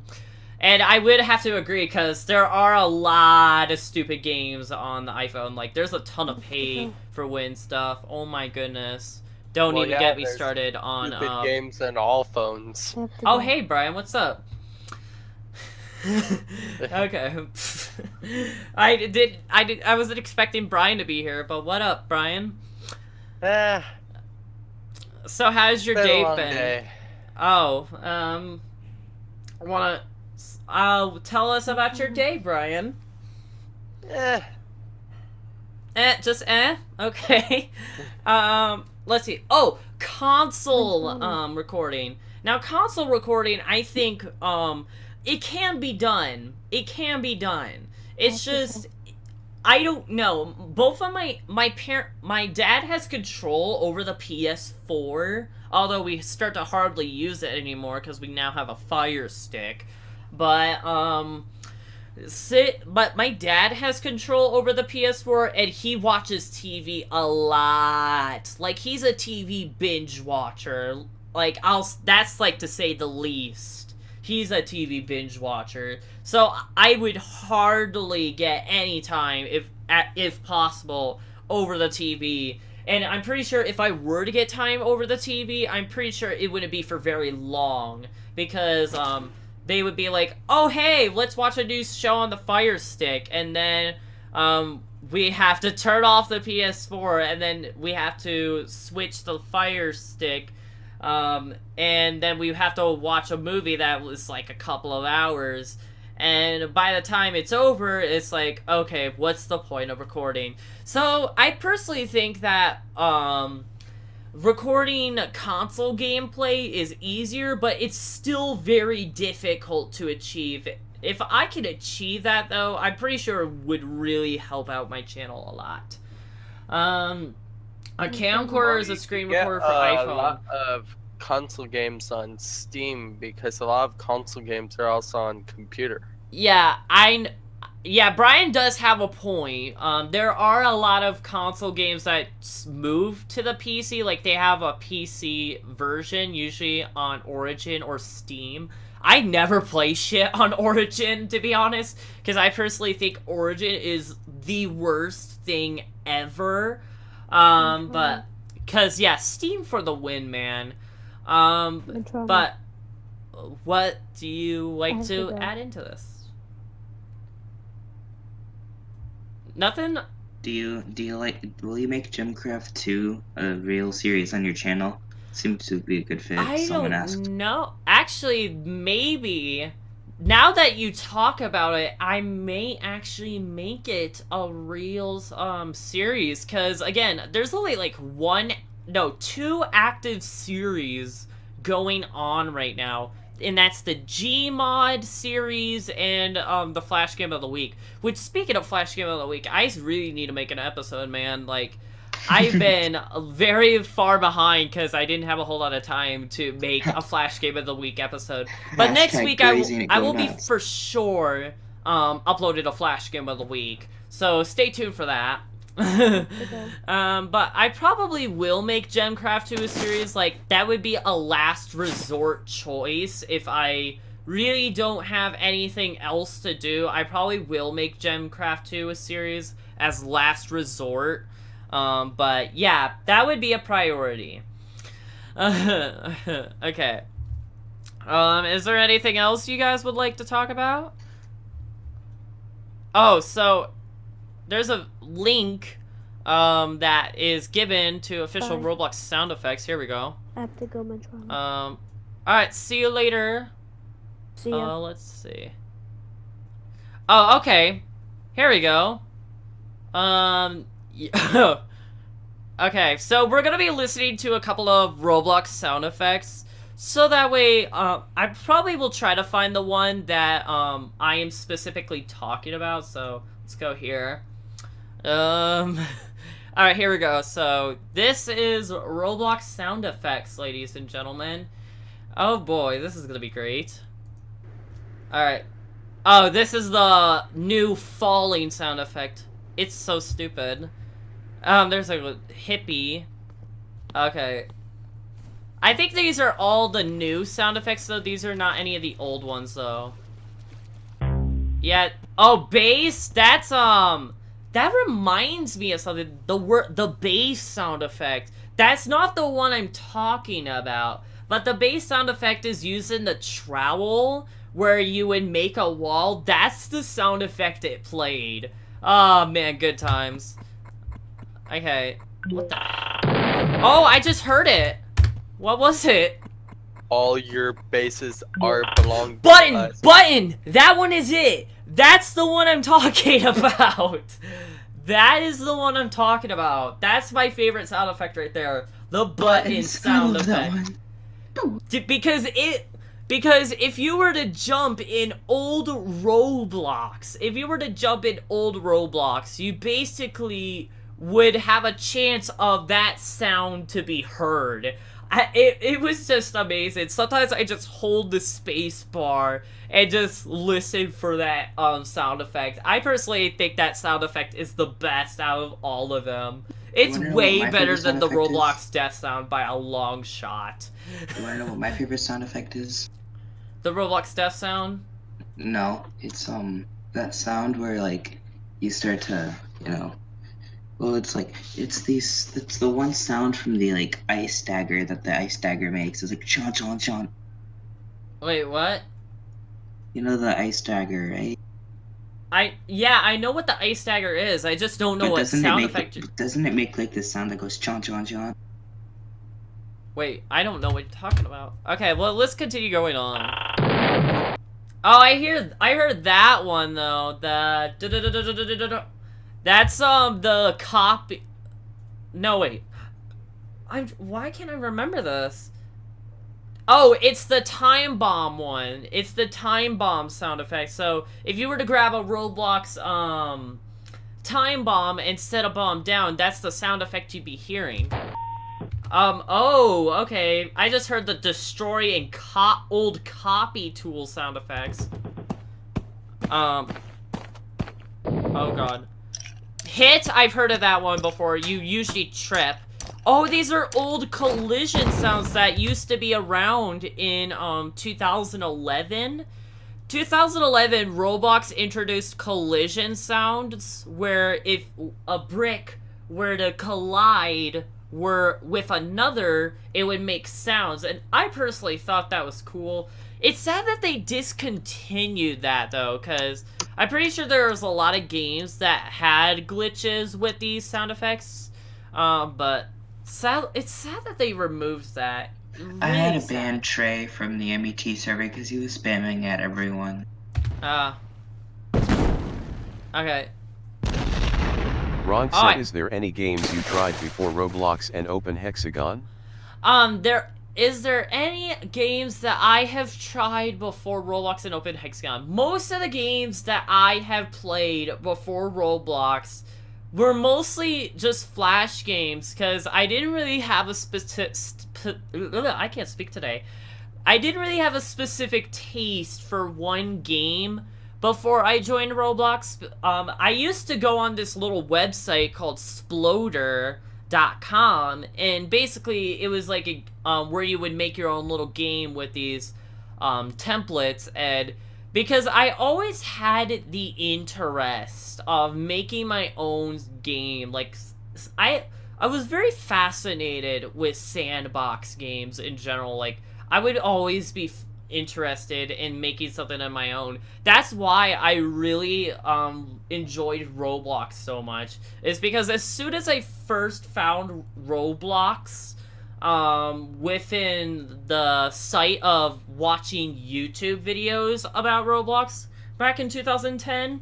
And I would have to agree because there are a lot of stupid games on the iPhone. Like, there's a ton of pay-for-win stuff. Oh my goodness! Don't even get me started on stupid games on all phones. Oh hey Brian, what's up? Okay. I wasn't expecting Brian to be here, but what up, Brian? So how's your day been? Day. Oh, tell us about your day, Brian. Okay. Let's see. Oh, console recording. Now console recording, I think it can be done. It can be done. It's just I don't know. Both of my dad has control over the PS4, although we start to hardly use it anymore because we now have a Fire Stick. But my dad has control over the PS4 and he watches TV a lot. Like, he's a TV binge watcher. Like, that's like to say the least. He's a TV binge watcher. So I would hardly get any time, if possible, over the TV. And I'm pretty sure if I were to get time over the TV, I'm pretty sure it wouldn't be for very long. Because, they would be like, oh hey, let's watch a new show on the Fire Stick. And then, we have to turn off the PS4, and then we have to switch the Fire Stick. And then we have to watch a movie that was like a couple of hours. And by the time it's over, it's like, okay, what's the point of recording? So, I personally think that, recording console gameplay is easier, but it's still very difficult to achieve. If I could achieve that, though, I'm pretty sure it would really help out my channel a lot. A camcorder is a screen recorder for iPhone. A lot of console games on Steam because a lot of console games are also on computer. Yeah, Brian does have a point. There are a lot of console games that move to the PC, like they have a PC version, usually on Origin or Steam. I never play shit on Origin, to be honest, because I personally think Origin is the worst thing ever. But, because, yeah, Steam for the win, man. But, what do you like to add into this? Nothing? Will you make Gemcraft 2 a real series on your channel? Seems to be a good fit. Someone asked. No, actually, maybe. Now that you talk about it, I may actually make it a real series, because again, there's only like two active series going on right now, and that's the Gmod series and the Flash Game of the Week. Which, speaking of Flash Game of the Week, I really need to make an episode, man. Like, I've been very far behind because I didn't have a whole lot of time to make a Flash Game of the Week episode. But next Hashtag week crazy and I go will be nuts. for sure uploaded a Flash Game of the Week. So stay tuned for that. Okay. But I probably will make Gemcraft 2 a series. Like, that would be a last resort choice if I really don't have anything else to do. I probably will make Gemcraft 2 a series as last resort. But yeah, that would be a priority. Okay. Is there anything else you guys would like to talk about? Oh, so there's a link that is given to official Bye. Roblox sound effects. Here we go. I have to go, Metrono. Alright, see you later. See ya. Let's see. Oh, okay. Here we go. Okay, so we're gonna be listening to a couple of Roblox sound effects. So that way, I probably will try to find the one that, I am specifically talking about. So, let's go here. Alright, here we go. So, this is Roblox sound effects, ladies and gentlemen. Oh boy, this is gonna be great. Alright. Oh, this is the new falling sound effect. It's so stupid. There's a hippie. Okay. I think these are all the new sound effects, though. These are not any of the old ones, though. Yeah. Oh, bass? That's, that reminds me of something. The bass sound effect. That's not the one I'm talking about. But the bass sound effect is using the trowel where you would make a wall. That's the sound effect it played. Oh, man, good times. Okay. What the... Oh, I just heard it. What was it? All your bases are belong to Button! us. Button! That one is it! That's the one I'm talking about! That is the one I'm talking about. That's my favorite sound effect right there. The button sound effect. Because if you were to jump in old Roblox, you basically would have a chance of that sound to be heard. It was just amazing. Sometimes I just hold the space bar and just listen for that sound effect. I personally think that sound effect is the best out of all of them. It's wanna know way what my better favorite than the sound effect Roblox is? death sound by a long shot. You wanna know what my favorite sound effect is? The Roblox death sound? No, it's that sound where like you start to, well, it's the one sound from the like ice dagger that the ice dagger makes. It's like chon chon chon. Wait, what? You know the ice dagger, right? Yeah, I know what the ice dagger is. I just don't know But what sound effect. doesn't it make like this sound that goes chon chon chon? Wait, I don't know what you're talking about. Okay, well, let's continue going on. Oh, I heard that one though. The that's the copy. No, wait. Why can't I remember this? Oh, it's the time bomb one. It's the time bomb sound effect. So, if you were to grab a Roblox time bomb and set a bomb down, that's the sound effect you'd be hearing. Oh, okay. I just heard the destroy and old copy tool sound effects. Oh god. Hit, I've heard of that one before. You usually trip. Oh, these are old collision sounds that used to be around in 2011. 2011, Roblox introduced collision sounds where if a brick were to collide with another, it would make sounds, and I personally thought that was cool. It's sad that they discontinued that though, because I'm pretty sure there was a lot of games that had glitches with these sound effects, but it's sad that they removed that. Really I had to sad. ban Trey from the MET server because he was spamming at everyone. Okay. Ron said, Alright. is there any games you tried before Roblox and Open Hexagon? There is there any games that I have tried before Roblox and Open Hexagon? Most of the games that I have played before Roblox were mostly just Flash games, because I didn't really have a I can't speak today. I didn't really have a specific taste for one game before I joined Roblox. I used to go on this little website called Sploder.com, and basically it was like a where you would make your own little game with these templates, and because I always had the interest of making my own game, like I was very fascinated with sandbox games in general. Like I would always be interested in making something on my own. That's why I really enjoyed Roblox so much. Is because as soon as I first found Roblox within the site of watching YouTube videos about Roblox back in 2010,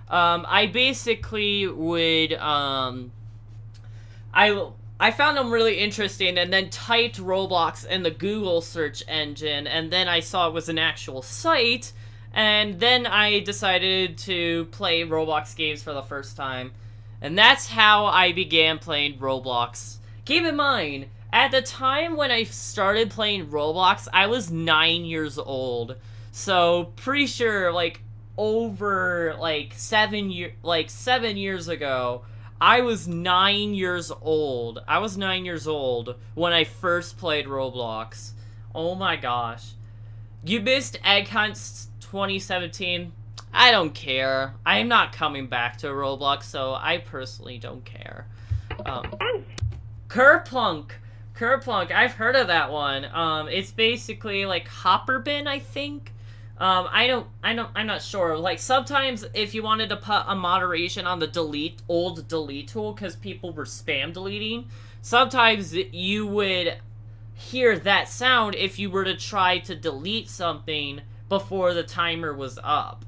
I basically would I found them really interesting, and then typed Roblox in the Google search engine, and then I saw it was an actual site, and then I decided to play Roblox games for the first time. And that's how I began playing Roblox. Keep in mind, at the time when I started playing Roblox, I was 9 years old. So, pretty sure, like, over, like, 7 years ago, I was 9 years old. I was 9 years old when I first played Roblox. Oh my gosh. You missed Egg Hunt 2017? I don't care. I'm not coming back to Roblox, so I personally don't care. Kerplunk. I've heard of that one. It's basically like Hopper Bin, I think. I'm not sure. Like, sometimes if you wanted to put a moderation on the old delete tool, because people were spam deleting, sometimes you would hear that sound if you were to try to delete something before the timer was up.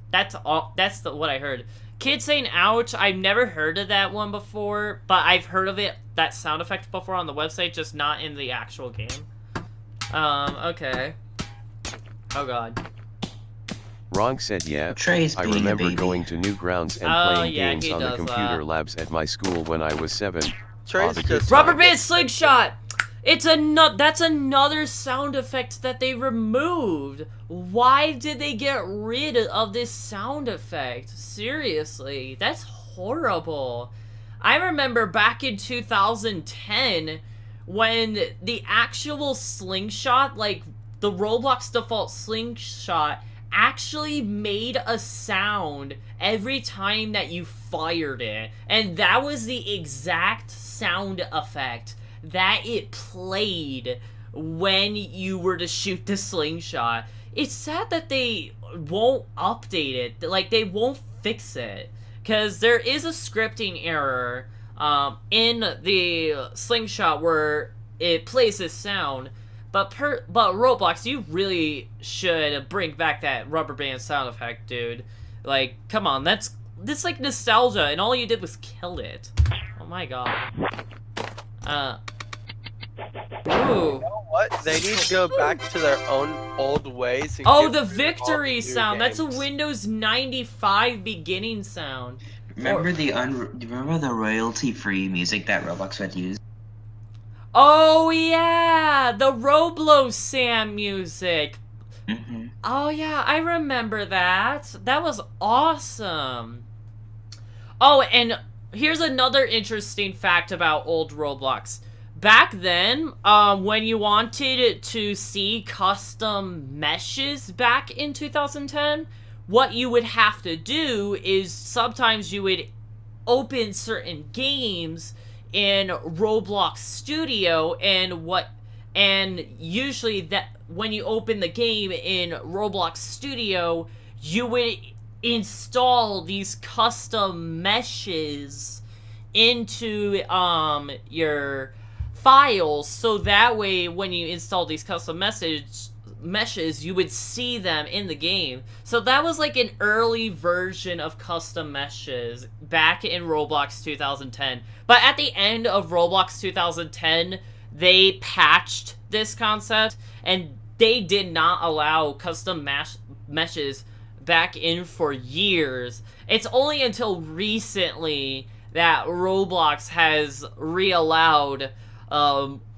That's what I heard. Kids saying ouch, I've never heard of that one before, but I've heard of that sound effect before on the website, just not in the actual game. Okay. Oh god. Ron said yeah, Trey's I being a remember baby. going to Newgrounds and playing games on the computer labs at my school when I was 7. Trey's the just Rubber band slingshot! That's another sound effect that they removed. Why did they get rid of this sound effect? Seriously, that's horrible. I remember back in 2010 when the actual slingshot, like the Roblox default slingshot, actually made a sound every time that you fired it. And that was the exact sound effect that it played when you were to shoot the slingshot. It's sad that they won't update it. Like, they won't fix it. Because there is a scripting error in the slingshot where it plays this sound. But Roblox, you really should bring back that rubber band sound effect, dude. Like, come on, that's like nostalgia, and all you did was kill it. Oh my god. Ooh. You know what? They need to go back to their own old ways. And Oh, get the rid of all victory the new sound. That's a games. Windows 95 beginning sound. Remember the royalty-free music that Roblox would use? Oh yeah, the Roblo Sam music. Mm-hmm. Oh yeah, I remember that. That was awesome. Oh, and here's another interesting fact about old Roblox. Back then, when you wanted to see custom meshes back in 2010, what you would have to do is sometimes you would open certain games in Roblox Studio, and usually that when you open the game in Roblox Studio, you would install these custom meshes into your files, so that way when you install these custom meshes, you would see them in the game. So that was like an early version of custom meshes back in Roblox 2010. But at the end of Roblox 2010, they patched this concept, and they did not allow custom meshes back in for years. It's only until recently that Roblox has re-allowed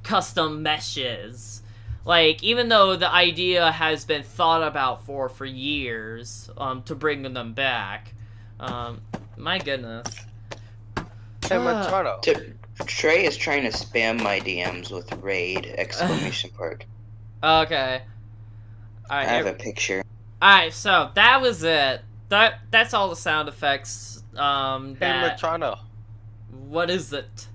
custom meshes. Like, even though the idea has been thought about for years, to bring them back. My goodness. Hey, Metrono. Trey is trying to spam my DMs with raid ! Okay. I have a picture. Alright, so that was it. That's all the sound effects. Hey, Metrono. What is it?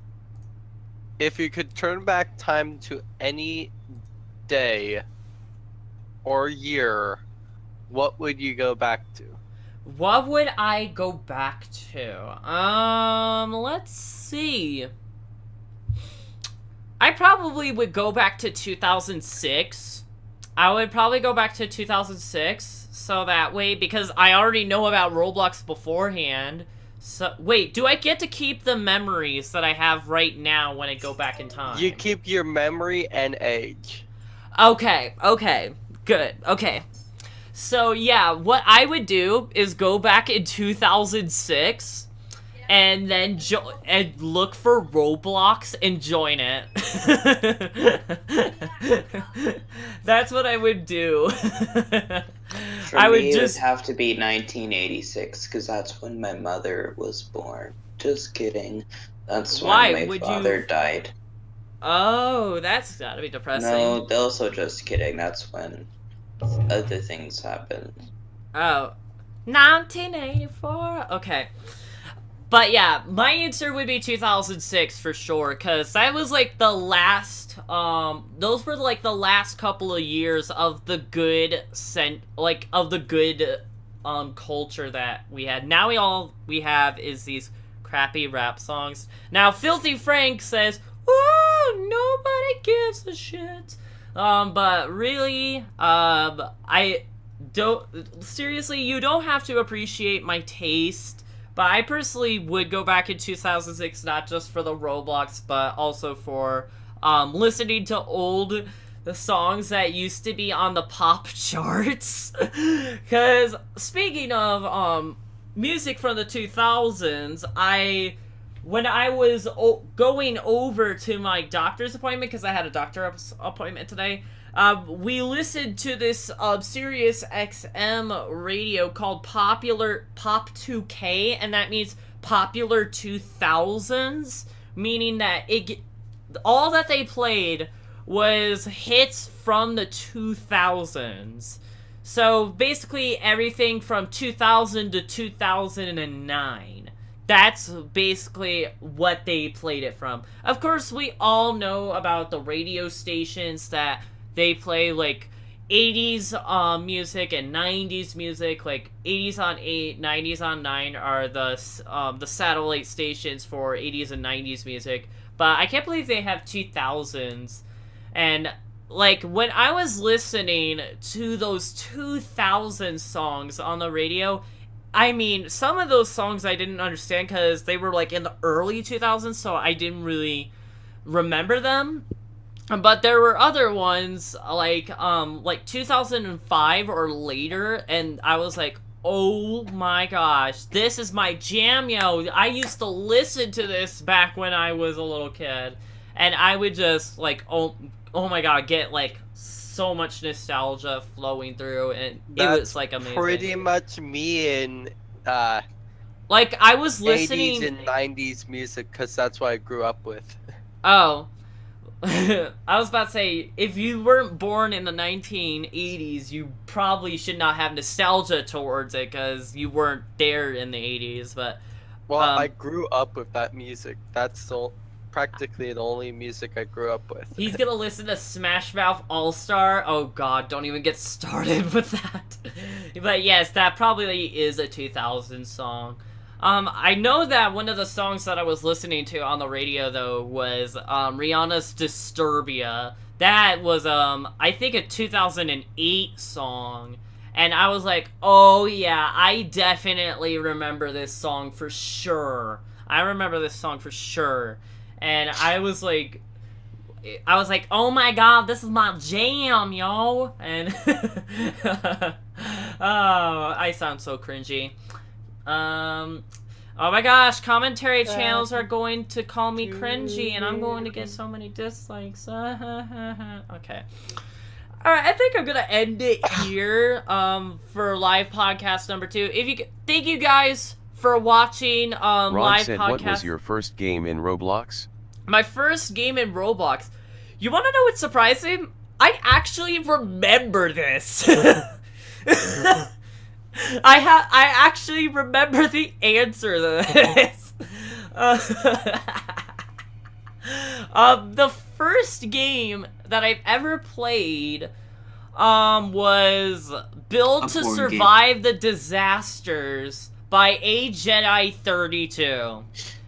If you could turn back time to any day or year, what would you go back to? What would I go back to? Let's see. I probably would go back to 2006. I would probably go back to 2006, so that way, because I already know about Roblox beforehand. So, wait, do I get to keep the memories that I have right now when I go back in time? You keep your memory and age. Okay, good, okay. So, yeah, what I would do is go back in 2006 and then look for Roblox and join it. That's what I would do. For me, it would have to be 1986, because that's when my mother was born. Just kidding. That's when my father died. Oh, that's gotta be depressing. No, also just kidding. That's when other things happened. Oh. 1984? Okay. But yeah, my answer would be 2006 for sure, because that was like the last, those were like the last couple of years of the good, culture that we had. Now all we have is these crappy rap songs. Now, Filthy Frank says, "Oh, nobody gives a shit." But really, seriously, you don't have to appreciate my taste. But I personally would go back in 2006, not just for the Roblox, but also for listening to the songs that used to be on the pop charts. Because speaking of music from the 2000s, when I was going over to my doctor's appointment, because I had a doctor's appointment today, we listened to this Sirius XM radio called Pop 2K, and that means Popular 2000s, meaning that all that they played was hits from the 2000s. So basically everything from 2000 to 2009. That's basically what they played it from. Of course, we all know about the radio stations that they play, like, 80s music and 90s music. Like, 80s on 8, 90s on 9 are the satellite stations for 80s and 90s music. But I can't believe they have 2000s. And, like, when I was listening to those 2000 songs on the radio, I mean, some of those songs I didn't understand because they were, like, in the early 2000s, so I didn't really remember them. But there were other ones, like 2005 or later, and I was like, oh my gosh, this is my jam, yo. I used to listen to this back when I was a little kid, and I would just, like, oh my god, get, like, so much nostalgia flowing through, and it was, like, amazing. Pretty much me in, like, I was listening 80s and 90s music, because that's what I grew up with. Oh. I was about to say, if you weren't born in the 1980s, you probably should not have nostalgia towards it, because you weren't there in the 80s, but... Well, I grew up with that music. That's practically the only music I grew up with. He's gonna listen to Smash Mouth All-Star? Oh god, don't even get started with that. But yes, that probably is a 2000 song. I know that one of the songs that I was listening to on the radio, though, was Rihanna's Disturbia. That was, I think a 2008 song. And I was like, oh yeah, I definitely remember this song for sure. I remember this song for sure. And I was like, I was like, oh my god, this is my jam, yo! And oh, I sound so cringy. Oh my gosh, commentary channels are going to call me cringy, and I'm going to get so many dislikes. Okay. Alright, I think I'm gonna end it here, for live podcast number 2. Thank you guys for watching, Rod live said, podcast. what was your first game in Roblox? My first game in Roblox. You wanna know what's surprising? I actually remember this. I actually remember the answer to this. The first game that I've ever played was Build to Survive the Disasters by A Jedi 32.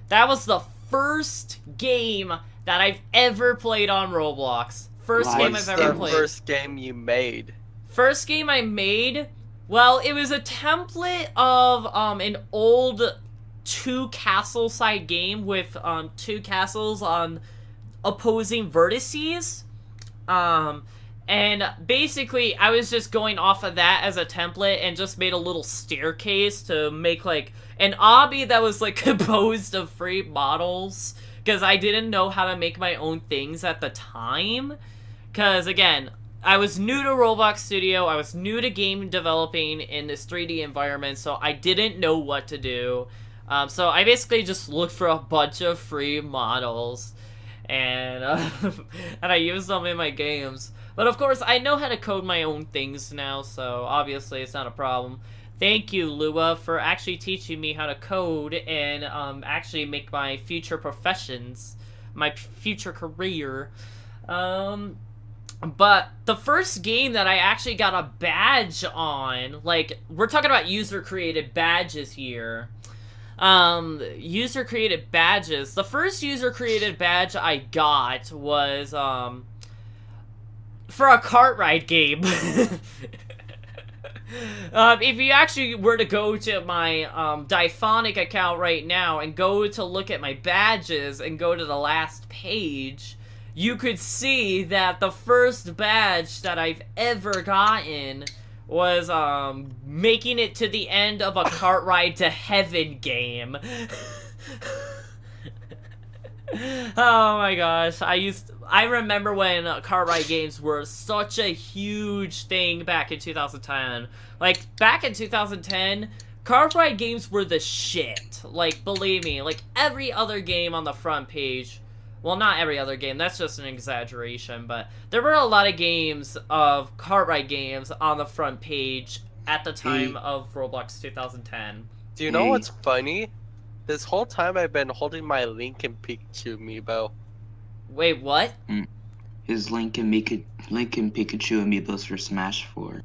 That was the first game that I've ever played on Roblox. First game I've ever played. First game you made? First game I made? Well, it was a template of an old 2-castle side game with 2 castles on opposing vertices. And basically I was just going off of that as a template and just made a little staircase to make like an obby that was like composed of free models, because I didn't know how to make my own things at the time. Because again, I was new to Roblox Studio, I was new to game developing in this 3D environment, so I didn't know what to do. So I basically just looked for a bunch of free models, and and I used them in my games. But of course, I know how to code my own things now, so obviously it's not a problem. Thank you, Lua, for actually teaching me how to code and actually make my future professions, my future career. But the first game that I actually got a badge on, like, we're talking about user-created badges here. User-created badges. The first user-created badge I got was, for a kart ride game. If you actually were to go to my, Diphonic account right now and go to look at my badges and go to the last page, you could see that the first badge that I've ever gotten was, making it to the end of a kart ride to heaven game. Oh my gosh, I remember when kart ride games were such a huge thing back in 2010. Like, back in 2010, kart ride games were the shit. Like, believe me, like, every other game on the front page, well, not every other game, that's just an exaggeration, but there were a lot of games of kart ride games on the front page at the time of Roblox 2010. Do you know what's funny? This whole time I've been holding my Lincoln Pikachu amiibo. Wait, what? His Lincoln Pikachu amiibos for Smash 4.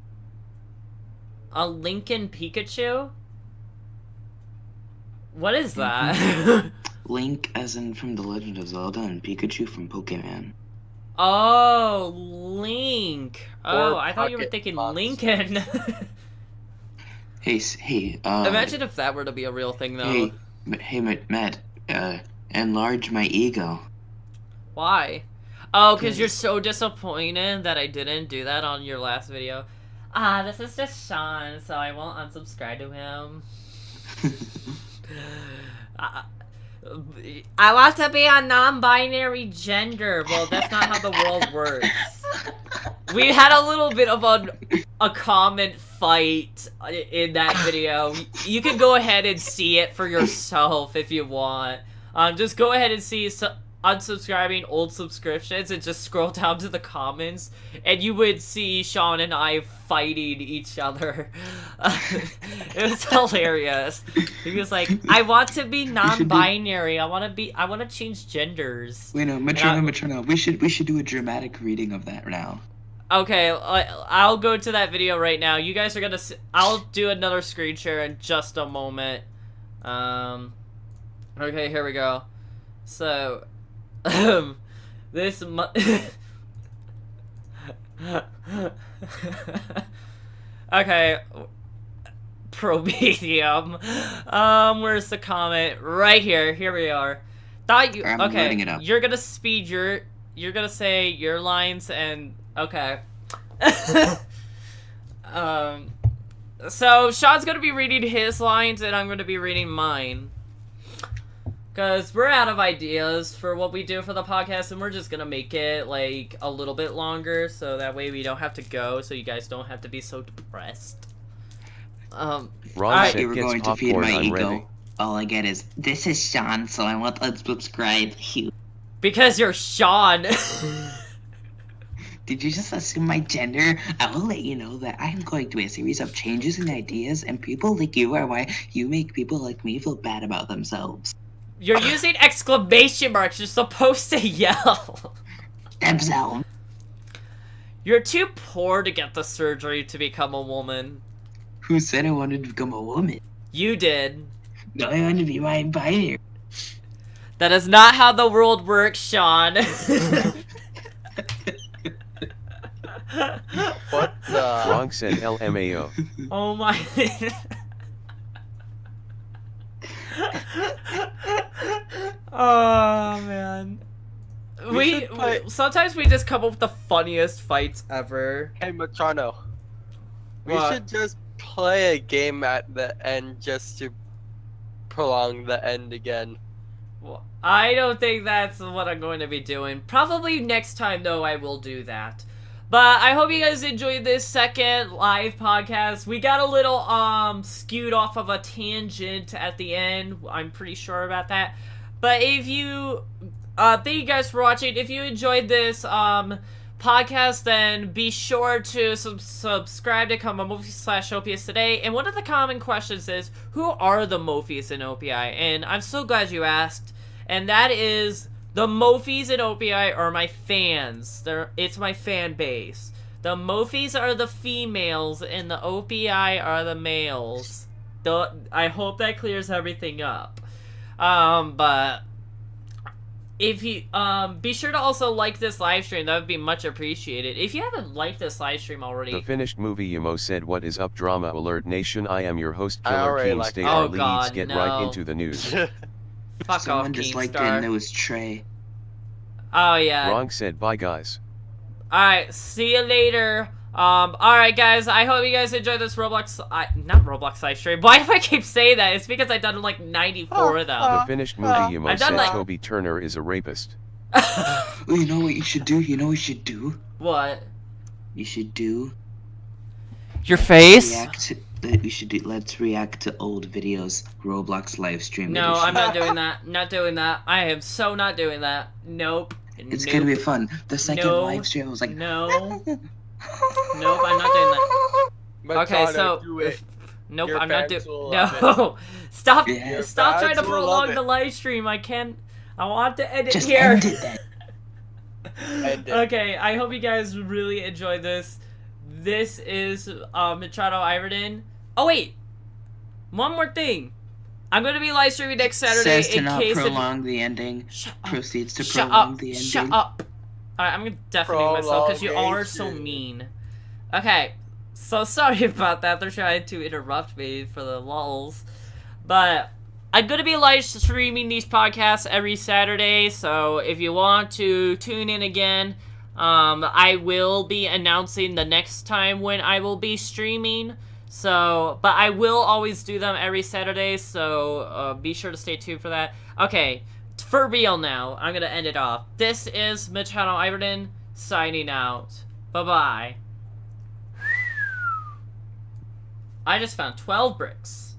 A Lincoln Pikachu? What is that? Link as in from The Legend of Zelda, and Pikachu from Pokemon. Oh, Link. Oh, I thought you were thinking Pocket Lincoln. Hey, Imagine if that were to be a real thing, though. Hey, Matt, enlarge my ego. Why? Oh, because you're so disappointed that I didn't do that on your last video. This is just Sean, so I won't unsubscribe to him. I want to be a non-binary gender. Well, that's not how the world works. We had a little bit of a comment fight in that video. You can go ahead and see it for yourself if you want. Just go ahead and see unsubscribing old subscriptions and just scroll down to the comments, and you would see Sean and I fighting each other. It was hilarious. He was like, I want to be non-binary. I want to change genders. Wait, no, Metrono. We should do a dramatic reading of that now. Okay, I'll go to that video right now. You guys are gonna I'll do another screen share in just a moment. Okay, here we go. So, this okay, Prometheum. Where's the comment? Right here. Here we are. Thought you I'm loading it up. You're gonna speed you're gonna say your lines and okay. So Sean's gonna be reading his lines and I'm gonna be reading mine. Cause we're out of ideas for what we do for the podcast and we're just gonna make it like a little bit longer so that way we don't have to go so you guys don't have to be so depressed. Ron said you were gets going to feed popcorn, my I'm ego. ready. All I get is, this is Sean, so I want unsubscribe. Because you're Sean. Did you just assume my gender? I will let you know that I'm going through a series of changes and ideas, and people like you are why you make people like me feel bad about themselves. You're using exclamation marks. You're supposed to yell. Themselves. You're too poor to get the surgery to become a woman. Who said I wanted to become a woman? You did. No, I want to be my binary. That is not how the world works, Sean. What the? Ron said LMAO. Oh my. Oh man. We sometimes we just come up with the funniest fights ever. Hey, Metrono. We What? should just play a game at the end just to prolong the end again. Well, I don't think that's what I'm going to be doing. Probably next time, though, I will do that. But I hope you guys enjoyed this second live podcast. We got a little, skewed off of a tangent at the end. I'm pretty sure about that. But if you, thank you guys for watching. If you enjoyed this, podcast, then be sure to subscribe to Come on Movies/OPS today. And one of the common questions is, who are the Mofies in OPI? And I'm so glad you asked. And that is, the Mofies in OPI are my fans. It's my fan base. The Mofies are the females, and the OPI are the males. I hope that clears everything up. But if you, be sure to also like this live stream. That would be much appreciated. If you haven't liked this live stream already. The finished movie Emo said, what is up, Drama Alert Nation? I am your host, Killer already King. liked Stay it. our Oh, leads, God, get no. right into the news. Fuck Someone off, just liked Keemstar. it and it was Trey. Oh, yeah. Ron said, bye guys. Alright, see you later. Alright guys, I hope you guys enjoyed this Roblox, not Roblox live stream. Why do I keep saying that? It's because I've done like 94 of them. The finished movie Emo I've done said like- Toby Turner is a rapist. Oh, you know what you should do? You know what you should do? What? You should do... Your face? Let's react to old videos. Roblox live stream No, edition. I'm not doing that. Not doing that. I am so not doing that. Nope. It's Nope. gonna be fun. The second No. live stream, I was like... No. Nope, I'm not doing that. Okay, Metrono, so... do it. Nope, Your I'm not fans doing... will love No! Stop! Yeah. Your Stop trying to fans will love prolong it. the live stream. I can't... I want to end it Just here. end it then. End it. Okay, I hope you guys really enjoyed this. This is Metrono Ivernan. Oh wait, one more thing. I'm gonna be live streaming next Saturday Says to in not case prolong the ending. Shut up. Proceeds to Shut prolong up. the ending. Shut up. Alright, I'm gonna definitely mute myself because you all are so Prolongation. mean. Okay, so sorry about that. They're trying to interrupt me for the lulls, but I'm gonna be live streaming these podcasts every Saturday. So if you want to tune in again. I will be announcing the next time when I will be streaming. So, but I will always do them every Saturday, so be sure to stay tuned for that. Okay, for real now, I'm gonna end it off. This is Metrono Ivernan signing out. Bye-bye. I just found 12 bricks.